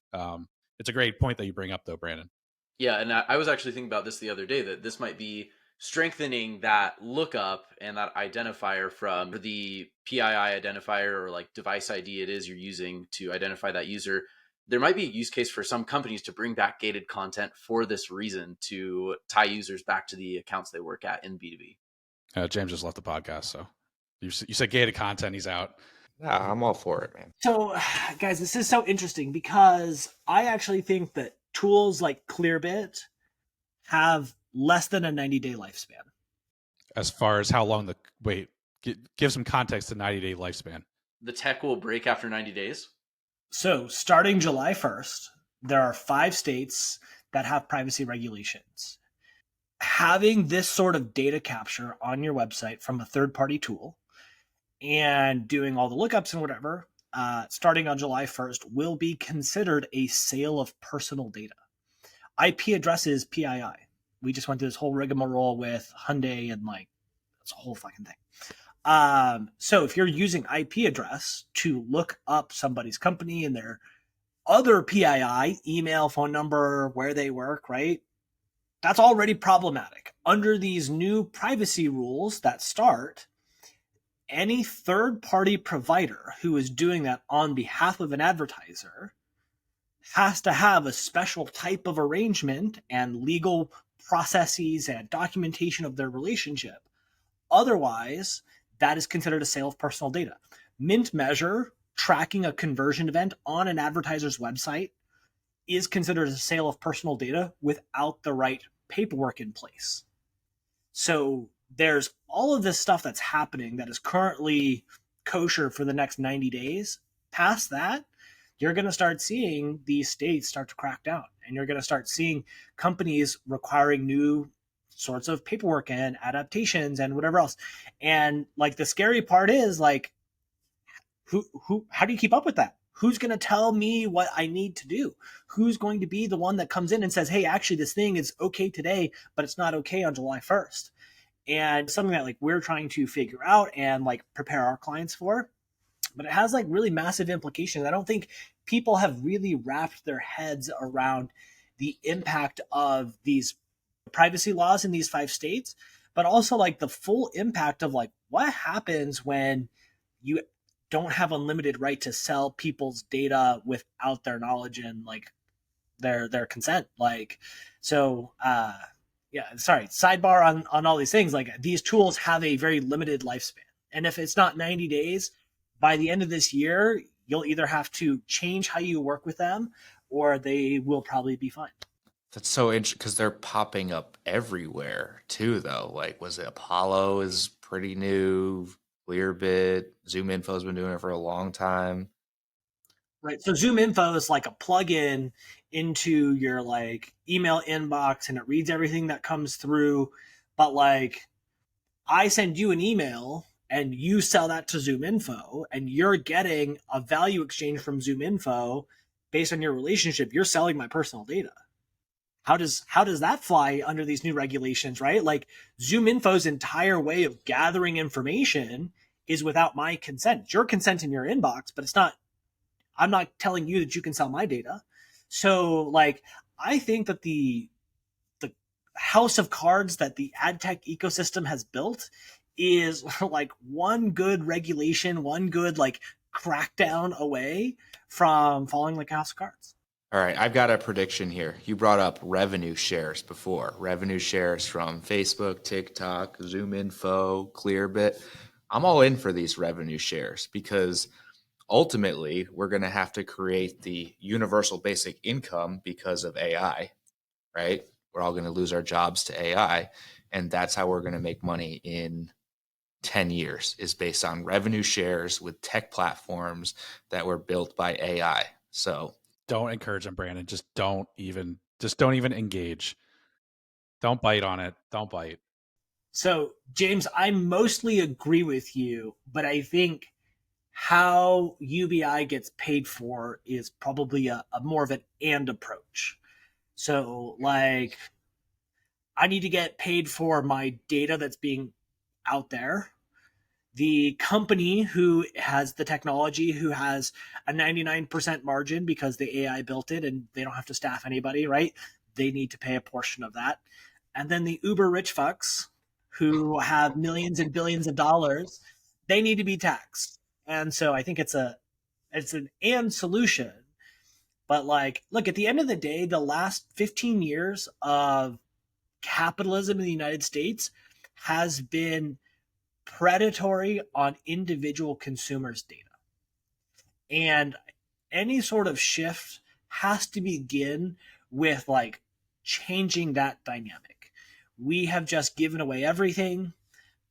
It's a great point that you bring up, though, Brandon. Yeah, and I was actually thinking about this the other day, that this might be strengthening that lookup and that identifier from the PII identifier or like device ID it is you're using to identify that user. There might be a use case for some companies to bring back gated content for this reason, to tie users back to the accounts they work at in B2B. James just left the podcast, so you said gated content, he's out. Yeah, I'm all for it, man. So, guys, this is so interesting because I actually think that tools like Clearbit have less than a 90-day lifespan. As far as how long give some context to 90-day lifespan. The tech will break after 90 days. So starting July 1st, there are 5 states that have privacy regulations. Having this sort of data capture on your website from a third-party tool and doing all the lookups and whatever, starting on July 1st, will be considered a sale of personal data. IP addresses PII. We just went through this whole rigmarole with Hyundai and like, it's a whole fucking thing. So if you're using IP address to look up somebody's company and their other PII, email, phone number, where they work, right? That's already problematic. Under these new privacy rules that start, any third-party provider who is doing that on behalf of an advertiser has to have a special type of arrangement and legal processes and documentation of their relationship. Otherwise, that is considered a sale of personal data. Mint measure tracking a conversion event on an advertiser's website is considered a sale of personal data without the right paperwork in place. So there's all of this stuff that's happening that is currently kosher for the next 90 days. Past that, you're going to start seeing these states start to crack down, and you're going to start seeing companies requiring new sorts of paperwork and adaptations and whatever else. And like the scary part is like, how do you keep up with that? Who's going to tell me what I need to do? Who's going to be the one that comes in and says, hey, actually this thing is okay today, but it's not okay on July 1st. And something that like we're trying to figure out and like prepare our clients for, but it has like really massive implications. I don't think people have really wrapped their heads around the impact of these privacy laws in these 5 states, but also like the full impact of like what happens when you don't have unlimited right to sell people's data without their knowledge and like their consent. Like, so, yeah, sorry, sidebar on all these things. Like these tools have a very limited lifespan. And if it's not 90 days, by the end of this year, you'll either have to change how you work with them or they will probably be fine. That's so interesting because they're popping up everywhere too, though. Like, was it Apollo is pretty new, Clearbit, Zoom Info's been doing it for a long time. Right. So Zoom Info is like a plugin into your like email inbox and it reads everything that comes through. But like I send you an email and you sell that to Zoom Info and you're getting a value exchange from Zoom Info based on your relationship. You're selling my personal data. How does that fly under these new regulations, right? Like Zoom Info's entire way of gathering information is without my consent. It's your consent in your inbox, but I'm not telling you that you can sell my data. So like, I think that the house of cards that the ad tech ecosystem has built is like one good regulation, one good like crackdown away from falling like a house of cards. All right, I've got a prediction here. You brought up revenue shares before. Revenue shares from Facebook, TikTok, Zoom Info, Clearbit. I'm all in for these revenue shares because ultimately we're going to have to create the universal basic income because of AI, right? We're all going to lose our jobs to AI, and that's how we're going to make money in 10 years is based on revenue shares with tech platforms that were built by AI. So don't encourage them, Brandon. Just don't even engage. Don't bite on it. Don't bite. So, James, I mostly agree with you, but I think how UBI gets paid for is probably a more of an and approach. So, like, I need to get paid for my data that's being out there. The company who has the technology, who has a 99% margin because the AI built it and they don't have to staff anybody, right? They need to pay a portion of that. And then the uber rich fucks who have millions and billions of dollars, they need to be taxed. And so I think it's an and solution. But like, look, at the end of the day, the last 15 years of capitalism in the United States has been predatory on individual consumers' data. And any sort of shift has to begin with like changing that dynamic. We have just given away everything,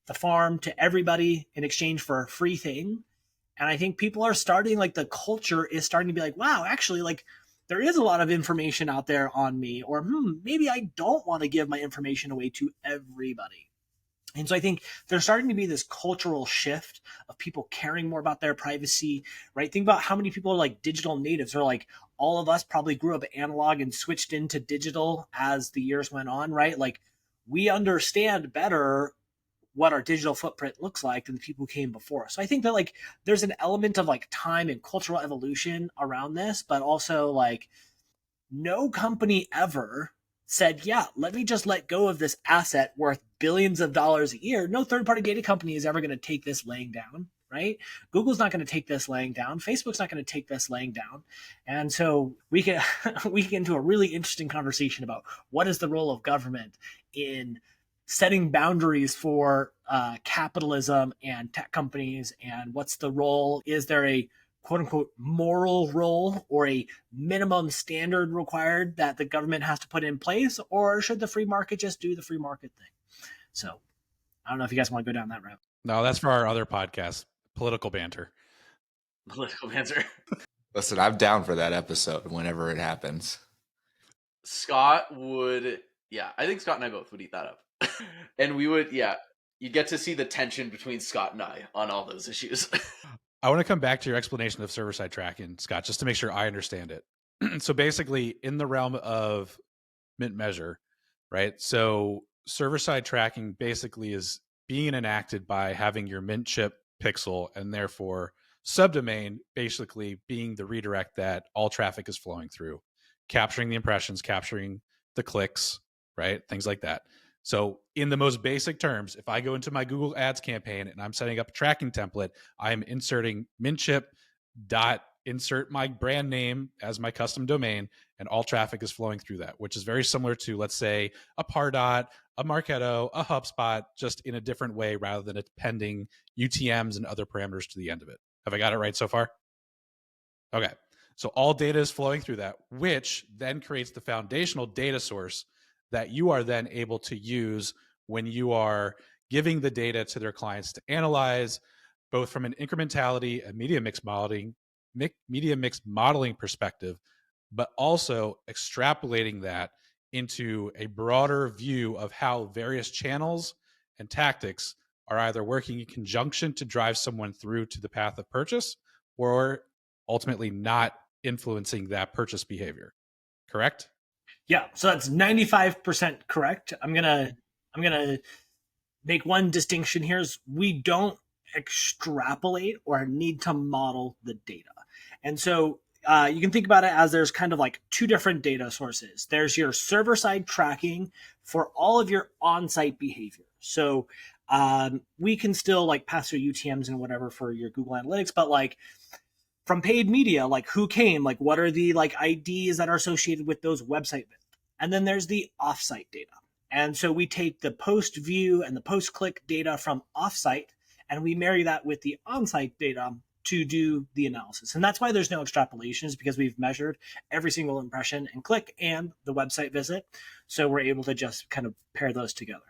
the farm to everybody in exchange for a free thing. And I think people are starting, like the culture is starting to be like, wow, actually, like there is a lot of information out there on me, or maybe I don't want to give my information away to everybody. And so I think there's starting to be this cultural shift of people caring more about their privacy, right? Think about how many people are like digital natives, or like all of us probably grew up analog and switched into digital as the years went on, right? Like we understand better what our digital footprint looks like than the people who came before us. So I think that like there's an element of like time and cultural evolution around this, but also like no company ever said, yeah, let me just let go of this asset worth billions of dollars a year. No third party data company is ever going to take this laying down, right? Google's not going to take this laying down. Facebook's not going to take this laying down. And so we can we get into a really interesting conversation about what is the role of government in setting boundaries for capitalism and tech companies, and what's the role? Is there a quote unquote moral role or a minimum standard required that the government has to put in place, or should the free market just do the free market thing? So I don't know if you guys want to go down that route. No, that's for our other podcast, Political Banter. Political Banter. Listen, I'm down for that episode whenever it happens. Scott would, I think Scott and I both would eat that up. And we would, you'd get to see the tension between Scott and I on all those issues. I want to come back to your explanation of server-side tracking, Scott, just to make sure I understand it. So basically, in the realm of Mint Measure, right? So server-side tracking basically is being enacted by having your Mint chip pixel, and therefore subdomain basically being the redirect that all traffic is flowing through, capturing the impressions, capturing the clicks, right? Things like that. So in the most basic terms, if I go into my Google Ads campaign and I'm setting up a tracking template, I'm inserting mintchip dot insert my brand name as my custom domain, and all traffic is flowing through that, which is very similar to, let's say, a Pardot, a Marketo, a HubSpot, just in a different way rather than appending UTMs and other parameters to the end of it. Have I got it right so far? Okay. So all data is flowing through that, which then creates the foundational data source that you are then able to use when you are giving the data to their clients to analyze, both from an incrementality and media mix modeling perspective, but also extrapolating that into a broader view of how various channels and tactics are either working in conjunction to drive someone through to the path of purchase, or ultimately not influencing that purchase behavior. Correct? Yeah, so that's 95% correct. I'm gonna make one distinction here: is we don't extrapolate or need to model the data. And so you can think about it as there's kind of like two different data sources. There's your server-side tracking for all of your on-site behavior. So we can still like pass through UTMs and whatever for your Google Analytics, but like from paid media, like who came, like what are the like IDs that are associated with those website visits. And then there's the offsite data. And so we take the post view and the post click data from offsite, and we marry that with the onsite data to do the analysis. And that's why there's no extrapolations, because we've measured every single impression and click and the website visit. So we're able to just kind of pair those together.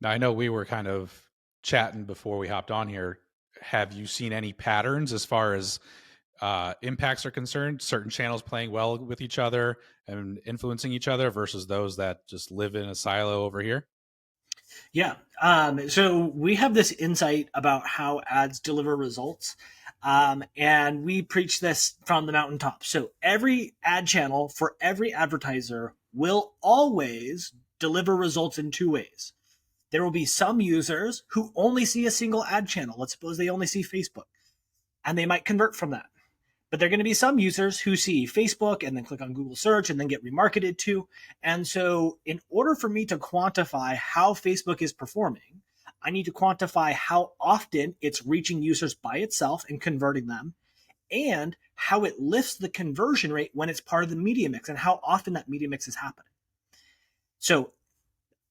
Now, I know we were kind of chatting before we hopped on here. Have you seen any patterns as far as impacts are concerned? Certain channels playing well with each other and influencing each other versus those that just live in a silo over here? Yeah. So we have this insight about how ads deliver results. And we preach this from the mountaintop. So every ad channel for every advertiser will always deliver results in two ways. There will be some users who only see a single ad channel. Let's suppose they only see Facebook, and they might convert from that. But there are going to be some users who see Facebook and then click on Google search and then get remarketed to. And so in order for me to quantify how Facebook is performing, I need to quantify how often it's reaching users by itself and converting them, and how it lifts the conversion rate when it's part of the media mix and how often that media mix is happening. So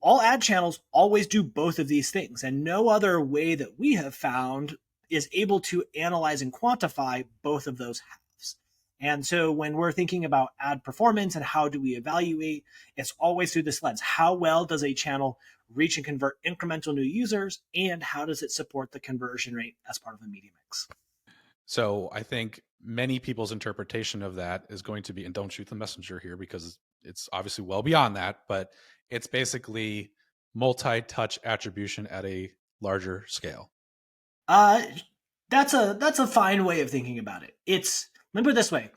all ad channels always do both of these things, and no other way that we have found is able to analyze and quantify both of those halves. And so when we're thinking about ad performance and how do we evaluate, it's always through this lens. How well does a channel reach and convert incremental new users, and how does it support the conversion rate as part of the media mix? So I think many people's interpretation of that is going to be, and don't shoot the messenger here because it's obviously well beyond that, but it's basically multi-touch attribution at a larger scale? That's a fine way of thinking about it. Let me put it this way.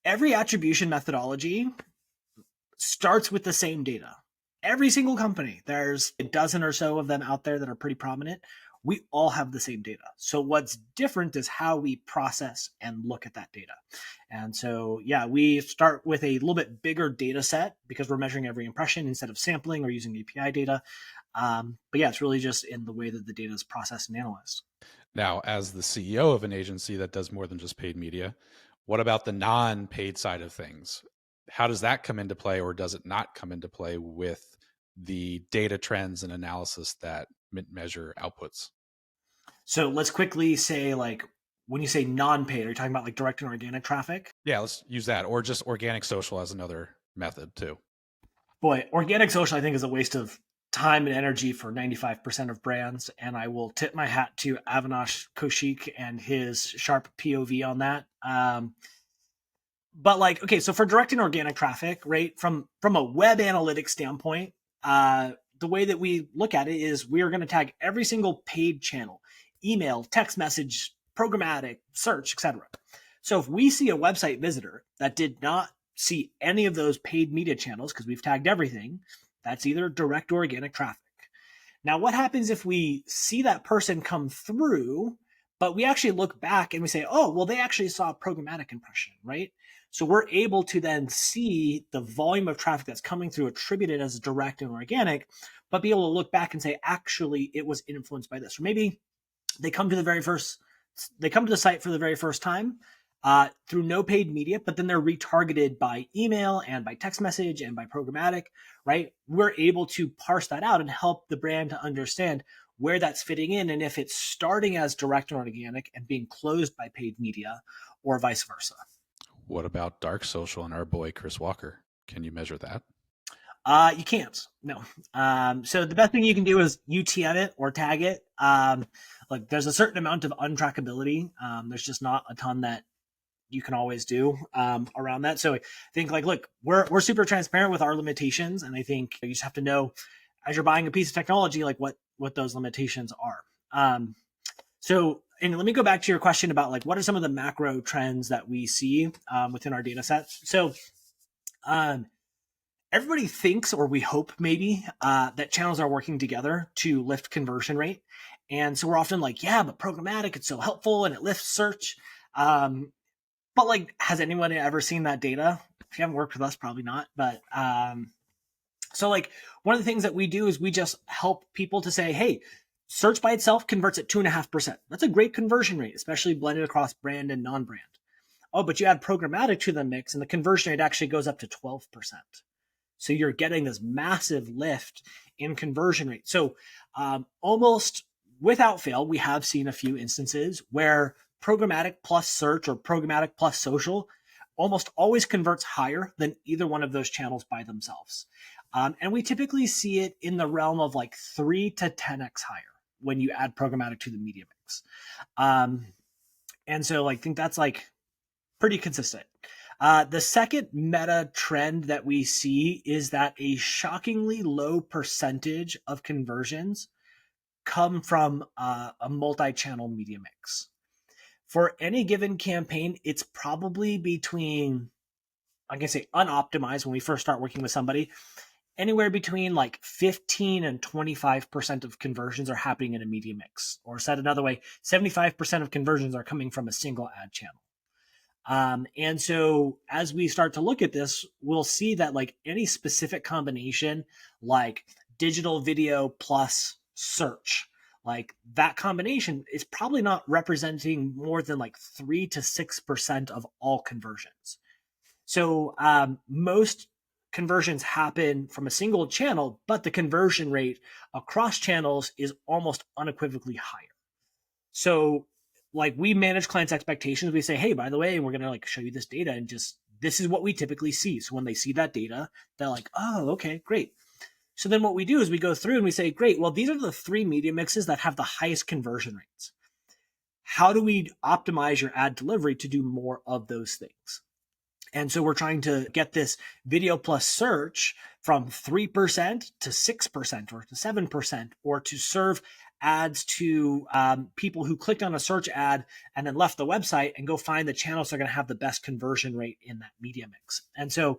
Every attribution methodology starts with the same data. Every single company, there's a dozen or so of them out there that are pretty prominent. We all have the same data. So what's different is how we process and look at that data. And so, yeah, we start with a little bit bigger data set because we're measuring every impression instead of sampling or using API data. But yeah, it's really just in the way that the data is processed and analyzed. Now, as the CEO of an agency that does more than just paid media, what about the non-paid side of things? How does that come into play, or does it not come into play with the data trends and analysis that Mint Measure outputs? So let's quickly say, like, when you say non-paid, are you talking about like direct and organic traffic? Yeah, let's use that, or just organic social as another method too. Boy, organic social, I think, is a waste of time and energy for 95% of brands. And I will tip my hat to Avinash Kaushik and his sharp POV on that. But like, okay, so for direct and organic traffic, right, from a web analytics standpoint, the way that we look at it is we are going to tag every single paid channel, email, text message, programmatic, search, etc. So if we see a website visitor that did not see any of those paid media channels because we've tagged everything, that's either direct or organic traffic. Now, what happens if we see that person come through, but we actually look back and we say, oh, well, they actually saw a programmatic impression, right? So we're able to then see the volume of traffic that's coming through attributed as direct and organic, but be able to look back and say, actually, it was influenced by this. Or maybe they come to the site for the very first time through no paid media, but then they're retargeted by email and by text message and by programmatic, right? We're able to parse that out and help the brand to understand where that's fitting in and if it's starting as direct or organic and being closed by paid media or vice versa. What about dark social and our boy Chris Walker? Can you measure that? You can't. No. So the best thing you can do is UTM it or tag it. Like there's a certain amount of untrackability. There's just not a ton that you can always do around that. So I think like, look, we're super transparent with our limitations, and I think you just have to know as you're buying a piece of technology, like what those limitations are. So, and let me go back to your question about like what are some of the macro trends that we see within our data sets. So, everybody thinks, or we hope maybe, that channels are working together to lift conversion rate. And so we're often like, yeah, but programmatic, it's so helpful and it lifts search. But like, has anyone ever seen that data? If you haven't worked with us, probably not. But so like one of the things that we do is we just help people to say, hey, search by itself converts at 2.5%. That's a great conversion rate, especially blended across brand and non-brand. Oh, but you add programmatic to the mix and the conversion rate actually goes up to 12%. So you're getting this massive lift in conversion rate. So almost without fail, we have seen a few instances where programmatic plus search or programmatic plus social almost always converts higher than either one of those channels by themselves. And we typically see it in the realm of like 3 to 10x higher when you add programmatic to the media mix. And so I think that's like pretty consistent. The second meta trend that we see is that a shockingly low percentage of conversions come from a multi-channel media mix. For any given campaign, it's probably between, I'm going to say unoptimized when we first start working with somebody, anywhere between like 15 and 25% of conversions are happening in a media mix. Or said another way, 75% of conversions are coming from a single ad channel. And so as we start to look at this, we'll see that like any specific combination, like digital video plus search, like that combination is probably not representing more than like 3 to 6% of all conversions. So most conversions happen from a single channel, but the conversion rate across channels is almost unequivocally higher. So like we manage clients' expectations. We say, hey, by the way, we're going to like show you this data and just, this is what we typically see. So when they see that data, they're like, oh, okay, great. So then what we do is we go through and we say, great, well, these are the 3 media mixes that have the highest conversion rates. How do we optimize your ad delivery to do more of those things? And so we're trying to get this video plus search from 3% to 6% or to 7%, or to serve ads to people who clicked on a search ad and then left the website and go find the channels that are going to have the best conversion rate in that media mix. And so,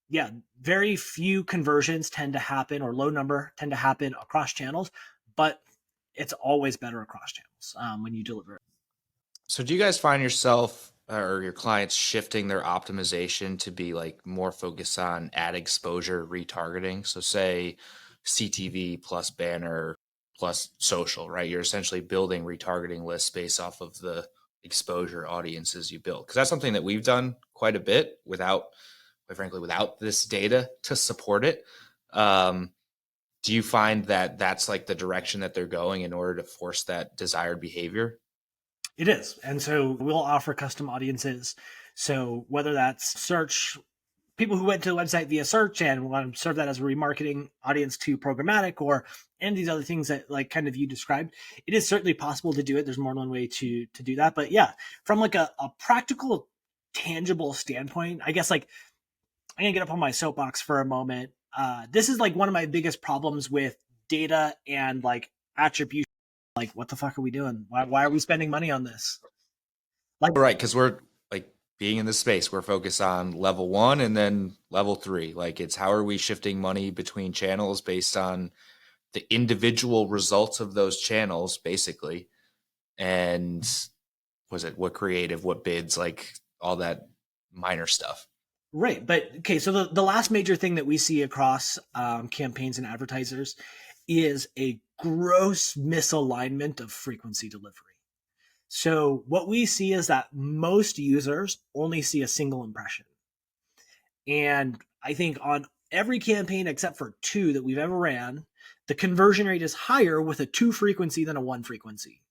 yeah, very few conversions tend to happen, or low number tend to happen across channels, but it's always better across channels when you deliver it. So do you guys find yourself or your clients shifting their optimization to be like more focused on ad exposure retargeting? So say CTV plus banner plus social, right? You're essentially building retargeting lists based off of the exposure audiences you build. Because that's something that we've done quite a bit without, quite frankly, without this data to support it. Do you find that that's like the direction that they're going in order to force that desired behavior? It is. And so we'll offer custom audiences. So whether that's search, people who went to the website via search and want to serve that as a remarketing audience to programmatic, or any of these other things that like kind of you described, it is certainly possible to do it. There's more than one way to do that. But yeah, from like a practical, tangible standpoint, I guess like I'm going to get up on my soapbox for a moment. This is like one of my biggest problems with data and like attribution. Like, what the fuck are we doing? Why are we spending money on this? Like, Right, because we're like being in this space, we're focused on level 1 and then level 3. Like, it's how are we shifting money between channels based on the individual results of those channels, basically. And was it what creative, what bids, like all that minor stuff. right. But okay, so the last major thing that we see across campaigns and advertisers is a gross misalignment of frequency delivery. So what we see is that most users only see a single impression. And I think on every campaign except for 2 that we've ever ran, the conversion rate is higher with a 2 frequency than a 1 frequency.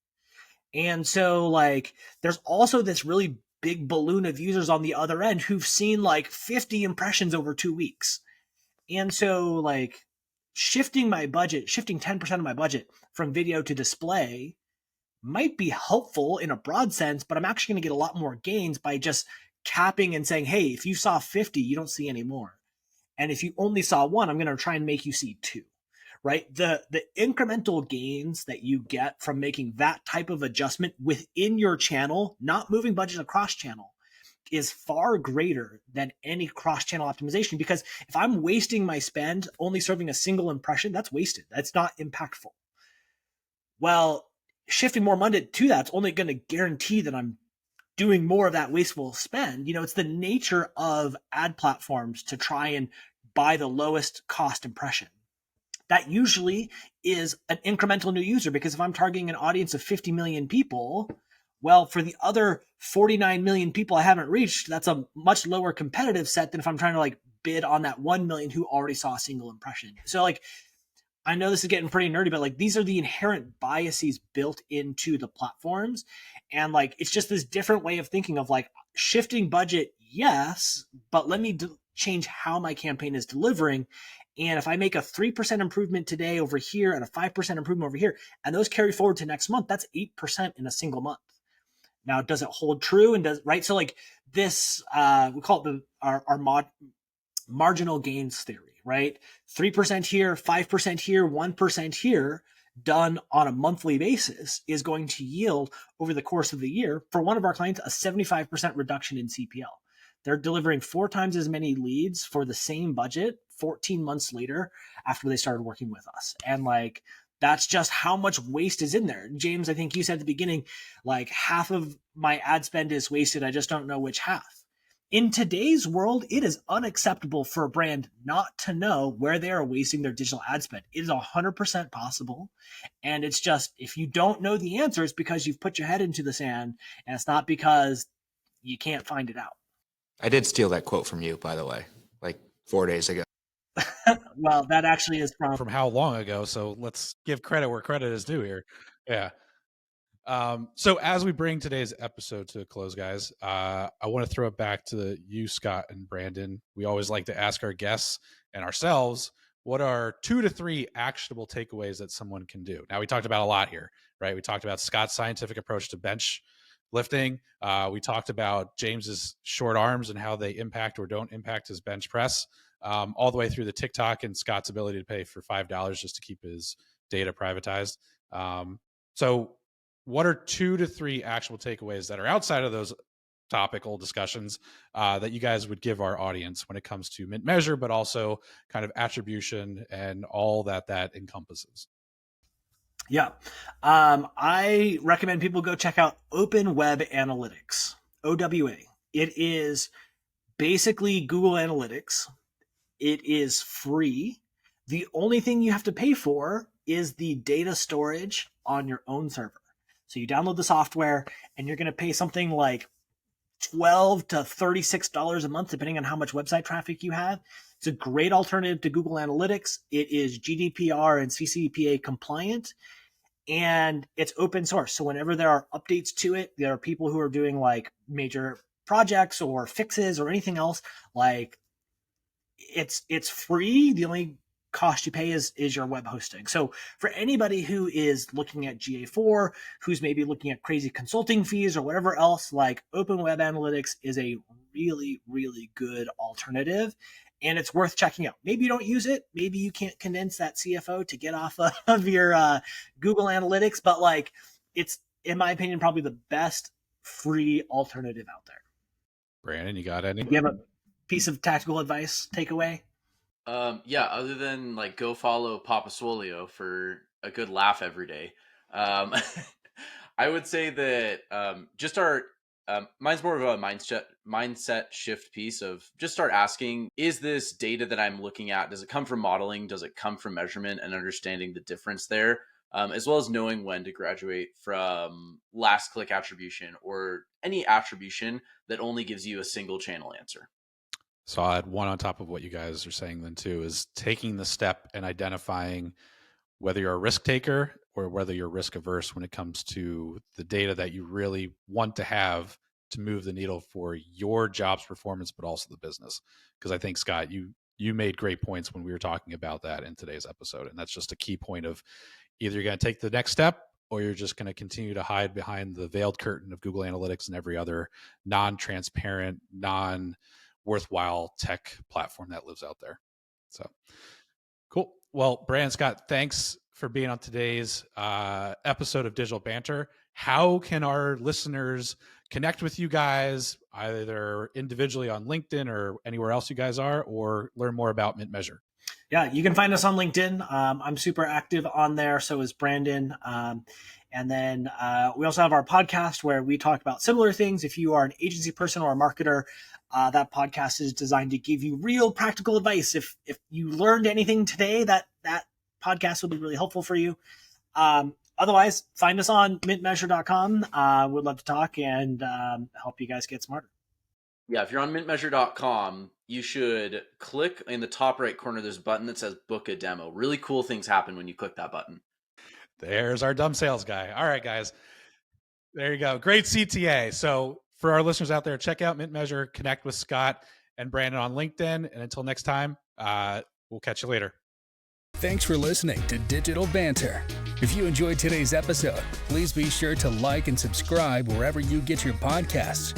And so like there's also this really big balloon of users on the other end who've seen like 50 impressions over 2 weeks. And so like shifting 10% of my budget from video to display might be helpful in a broad sense, but I'm actually going to get a lot more gains by just capping and saying, hey, if you saw 50, you don't see any more. And if you only saw 1, I'm going to try and make you see 2, right? The incremental gains that you get from making that type of adjustment within your channel, not moving budget across channel, is far greater than any cross-channel optimization. Because if I'm wasting my spend only serving a single impression, that's wasted. That's not impactful. Well, shifting more money to that's only going to guarantee that I'm doing more of that wasteful spend. You know, it's the nature of ad platforms to try and buy the lowest cost impression. That usually is an incremental new user, because if I'm targeting an audience of 50 million people, well, for the other 49 million people I haven't reached, that's a much lower competitive set than if I'm trying to like bid on that 1 million who already saw a single impression. So like, I know this is getting pretty nerdy, but like these are the inherent biases built into the platforms. And like, it's just this different way of thinking of like shifting budget. Yes, but let me change how my campaign is delivering. And if I make a 3% improvement today over here and a 5% improvement over here, and those carry forward to next month, that's 8% in a single month. Now, does it hold true? And does, right? So like this, we call it our marginal gains theory, right? 3% here, 5% here, 1% here, done on a monthly basis is going to yield over the course of the year for one of our clients a 75% reduction in CPL. They're delivering 4 times as many leads for the same budget 14 months later after they started working with us. And like, that's just how much waste is in there. James, I think you said at the beginning, like half of my ad spend is wasted. I just don't know which half. In today's world, it is unacceptable for a brand not to know where they are wasting their digital ad spend. It is 100% possible. And it's just, if you don't know the answer, it's because you've put your head into the sand, and it's not because you can't find it out. I did steal that quote from you, by the way, like 4 days ago. Well, that actually is From how long ago? So let's give credit where credit is due here. Yeah. So as we bring today's episode to a close, guys, I want to throw it back to you, Scott and Brandon. We always like to ask our guests and ourselves, what are 2 to 3 actionable takeaways that someone can do? Now, we talked about a lot here, right? We talked about Scott's scientific approach to bench lifting. We talked about James's short arms and how they impact or don't impact his bench press, all the way through the TikTok and Scott's ability to pay for $5 just to keep his data privatized. So what are 2 to 3 actual takeaways that are outside of those topical discussions that you guys would give our audience when it comes to Mint Measure, but also kind of attribution and all that encompasses? Yeah. I recommend people go check out Open Web Analytics, OWA. It is basically Google Analytics. It is free. The only thing you have to pay for is the data storage on your own server. So you download the software and you're going to pay something like $12 to $36 a month, depending on how much website traffic you have. It's a great alternative to Google Analytics. It is GDPR and CCPA compliant, and it's open source. So whenever there are updates to it, there are people who are doing like major projects or fixes or anything else. Like it's free. The only cost you pay is your web hosting. So for anybody who is looking at GA4, who's maybe looking at crazy consulting fees or whatever else, like Open Web Analytics is a really, really good alternative. And it's worth checking out. Maybe you don't use it. Maybe you can't convince that CFO to get off of your Google Analytics, but like it's, in my opinion, probably the best free alternative out there. Brandon, you got any? Do you have a piece of tactical advice takeaway? Yeah, other than like go follow Papa Swolio for a good laugh every day. I would say that just mine's more of a mindset shift piece of just start asking, is this data that I'm looking at, does it come from modeling? Does it come from measurement, and understanding the difference there, as well as knowing when to graduate from last click attribution or any attribution that only gives you a single channel answer. So I'll add one on top of what you guys are saying then too, is taking the step and identifying whether you're a risk taker or whether you're risk averse when it comes to the data that you really want to have to move the needle for your job's performance, but also the business. Because I think, Scott, you made great points when we were talking about that in today's episode. And that's just a key point of either you're going to take the next step or you're just going to continue to hide behind the veiled curtain of Google Analytics and every other non-transparent, non-worthwhile tech platform that lives out there. So cool. Well, Brandon, Scott, thanks for being on today's episode of Digital Banter. How can our listeners connect with you guys, either individually on LinkedIn or anywhere else you guys are, or learn more about Mint Measure? Yeah, you can find us on LinkedIn. I'm super active on there. So is Brandon. And then we also have our podcast where we talk about similar things. If you are an agency person or a marketer, that podcast is designed to give you real practical advice. If you learned anything today, that podcast will be really helpful for you. Otherwise, find us on mintmeasure.com. We'd love to talk and help you guys get smarter. Yeah, if you're on mintmeasure.com, you should click in the top right corner. There's a button that says book a demo. Really cool things happen when you click that button. There's our dumb sales guy. All right, guys. There you go. Great CTA. So for our listeners out there, check out Mint Measure, connect with Scott and Brandon on LinkedIn. And until next time, we'll catch you later. Thanks for listening to Digital Banter. If you enjoyed today's episode, please be sure to like and subscribe wherever you get your podcasts.